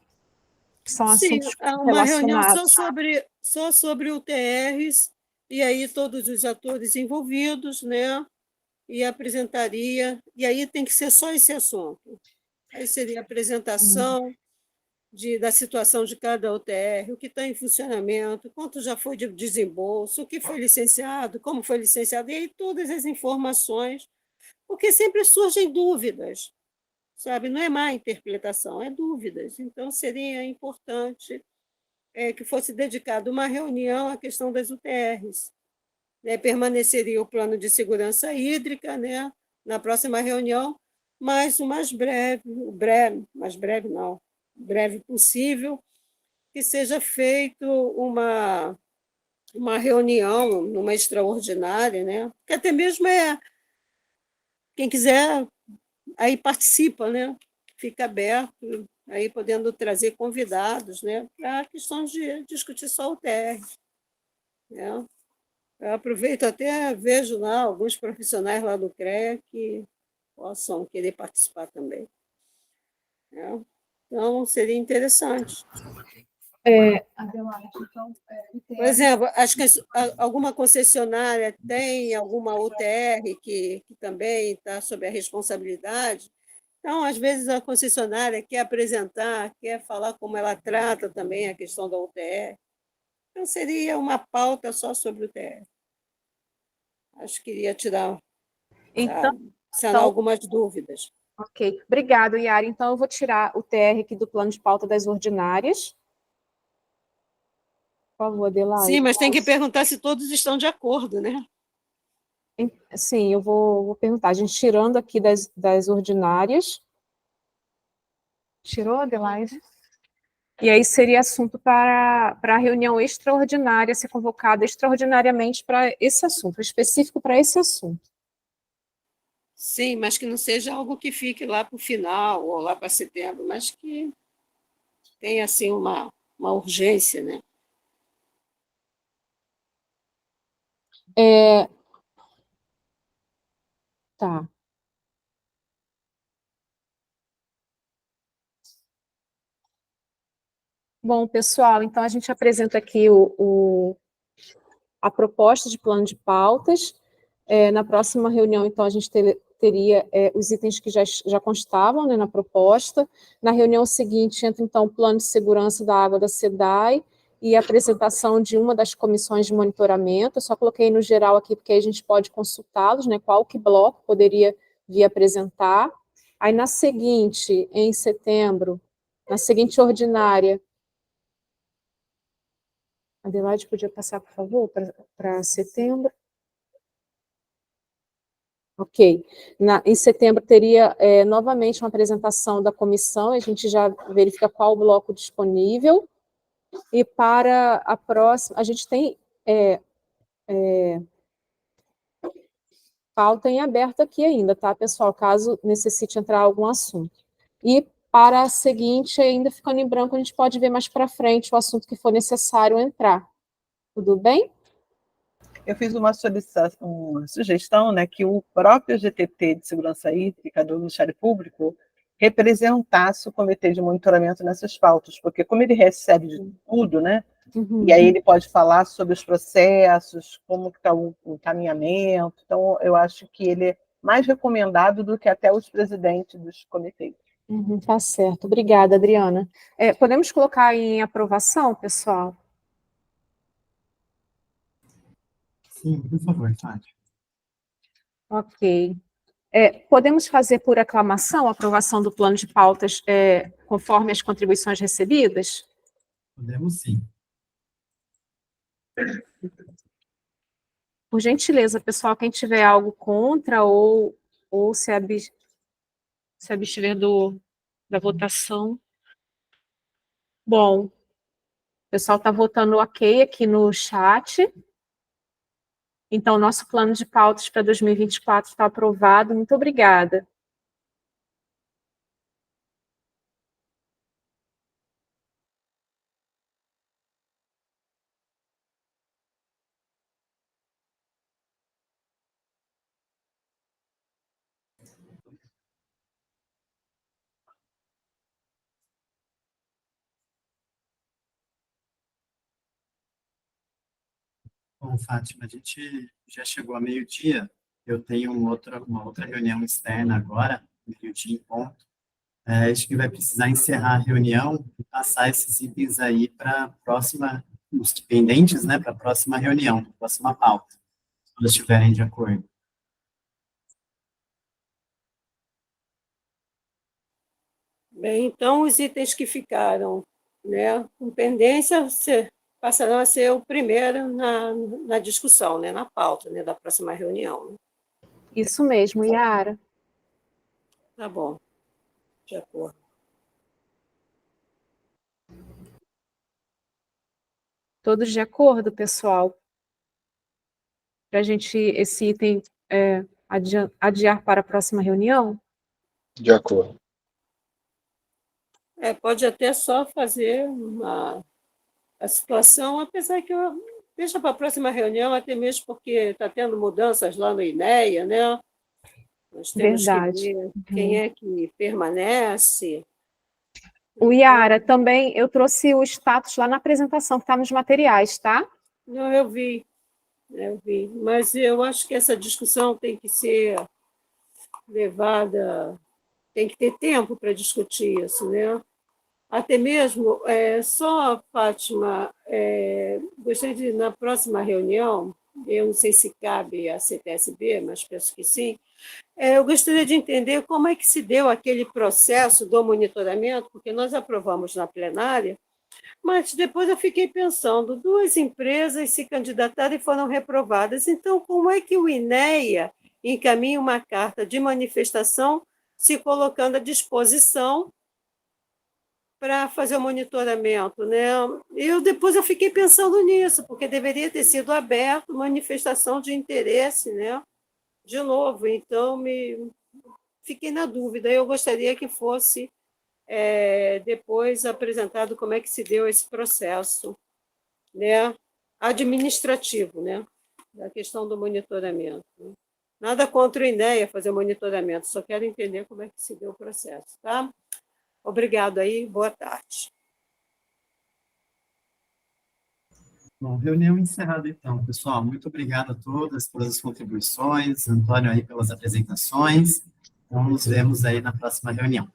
Que são
Sim,
assuntos
uma reunião
relacionados.
só sobre UTRs, e aí todos os atores envolvidos, né? E apresentaria, e aí tem que ser só esse assunto. Aí seria a apresentação da situação de cada UTR, o que está em funcionamento, quanto já foi de desembolso, o que foi licenciado, como foi licenciado, e aí todas as informações, porque sempre surgem dúvidas, sabe? Não é má interpretação, é dúvidas. Então, seria importante que fosse dedicada uma reunião à questão das UTRs. Né? Permaneceria o plano de segurança hídrica, né? Na próxima reunião, mas o mais breve possível, que seja feito uma reunião, uma extraordinária, né? Que até mesmo quem quiser aí participa, né? Fica aberto, aí podendo trazer convidados, né? Para questões de discutir só o TR. Né? Eu aproveito até, vejo lá alguns profissionais lá do CREA que possam querer participar também. Né? Então, seria interessante.
Adelaide, então,
Por exemplo, acho que alguma concessionária tem alguma UTR que também está sob a responsabilidade. Então, às vezes, a concessionária quer apresentar, quer falar como ela trata também a questão da UTR. Então, seria uma pauta só sobre o UTR. Acho que iria tirar, sanar algumas dúvidas.
Ok, obrigado, Yara. Então, eu vou tirar o TR aqui do plano de pauta das ordinárias. Por favor, Adelaide.
Sim, mas tem que perguntar se todos estão de acordo, né?
Sim, eu vou perguntar. A gente tirando aqui das ordinárias. Tirou, Adelaide? E aí seria assunto para a reunião extraordinária, ser convocada extraordinariamente para esse assunto, específico para esse assunto.
Sim, mas que não seja algo que fique lá para o final ou lá para setembro, mas que tenha assim uma urgência, né?
Tá. Bom, pessoal, então a gente apresenta aqui a proposta de plano de pautas. Na próxima reunião, então, a gente teria os itens que já constavam, né, na proposta. Na reunião seguinte, entra, então, o plano de segurança da água da SEDAI e a apresentação de uma das comissões de monitoramento. Eu só coloquei no geral aqui, porque aí a gente pode consultá-los, né, qual que bloco poderia vir apresentar. Aí, na seguinte, em setembro, na seguinte ordinária, Adelaide, podia passar, por favor, para setembro? Ok. Em setembro teria novamente uma apresentação da comissão, a gente já verifica qual o bloco disponível, e para a próxima, a gente tem pauta em aberto aqui ainda, tá, pessoal, caso necessite entrar algum assunto. E para a seguinte, ainda ficando em branco, a gente pode ver mais para frente o assunto que for necessário entrar. Tudo bem?
Eu fiz uma sugestão, né, que o próprio GTT de Segurança Hídrica do Ministério Público representasse o Comitê de Monitoramento nessas pautas, porque como ele recebe de tudo, né, e aí ele pode falar sobre os processos, como está o encaminhamento, então eu acho que ele é mais recomendado do que até os presidentes dos comitês.
Tá certo. Obrigada, Adriana. Podemos colocar em aprovação, pessoal?
Sim, por favor, Fátima.
Ok. Podemos fazer por aclamação a aprovação do plano de pautas conforme as contribuições recebidas?
Podemos sim.
Por gentileza, pessoal, quem tiver algo contra ou se abstiver da votação. Bom, o pessoal está votando ok aqui no chat. Então, nosso plano de pautas para 2024 está aprovado. Muito obrigada.
Bom, Fátima, a gente já chegou a meio-dia, eu tenho uma outra reunião externa agora, meio-dia em ponto. Acho que vai precisar encerrar a reunião e passar esses itens aí para a próxima, os pendentes, né, para a próxima reunião, para a próxima pauta, se todos estiverem de acordo.
Bem, então, os itens que ficaram, né, com pendência passarão a ser o primeiro na discussão, né, na pauta, né, da próxima reunião. Né?
Isso mesmo, Yara.
Tá bom, de acordo.
Todos de acordo, pessoal? Para a gente, esse item adiar para a próxima reunião?
De acordo.
Pode até só fazer a situação, apesar que eu deixa para a próxima reunião, até mesmo porque está tendo mudanças lá no INEA, né? Nós temos
Verdade.
que ver quem é que permanece.
O Yara, também eu trouxe o status lá na apresentação, que está nos materiais, tá?
Não, eu vi. Mas eu acho que essa discussão tem que ser levada, tem que ter tempo para discutir isso, né? Até mesmo, só, Fátima, gostaria de, na próxima reunião, eu não sei se cabe a CTSB, mas penso que sim, eu gostaria de entender como é que se deu aquele processo do monitoramento, porque nós aprovamos na plenária, mas depois eu fiquei pensando, 2 empresas se candidataram e foram reprovadas, então como é que o INEA encaminha uma carta de manifestação se colocando à disposição para fazer o monitoramento, né? Depois eu fiquei pensando nisso, porque deveria ter sido aberto manifestação de interesse, né? De novo, então fiquei na dúvida. Eu gostaria que fosse depois apresentado como é que se deu esse processo, né? Administrativo, né? Da questão do monitoramento. Né? Nada contra o INEA fazer monitoramento, só quero entender como é que se deu o processo, tá? Obrigado aí, boa tarde.
Bom, reunião encerrada então, pessoal. Muito obrigado a todas pelas contribuições, Antônio aí pelas apresentações. Então, nos vemos aí na próxima reunião.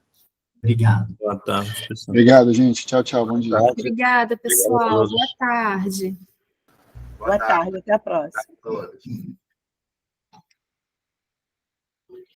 Obrigado.
Boa tarde, pessoal.
Obrigado, gente. Tchau, tchau. Bom dia.
Obrigada, pessoal. Boa tarde.
Boa tarde, até a próxima.
Todos.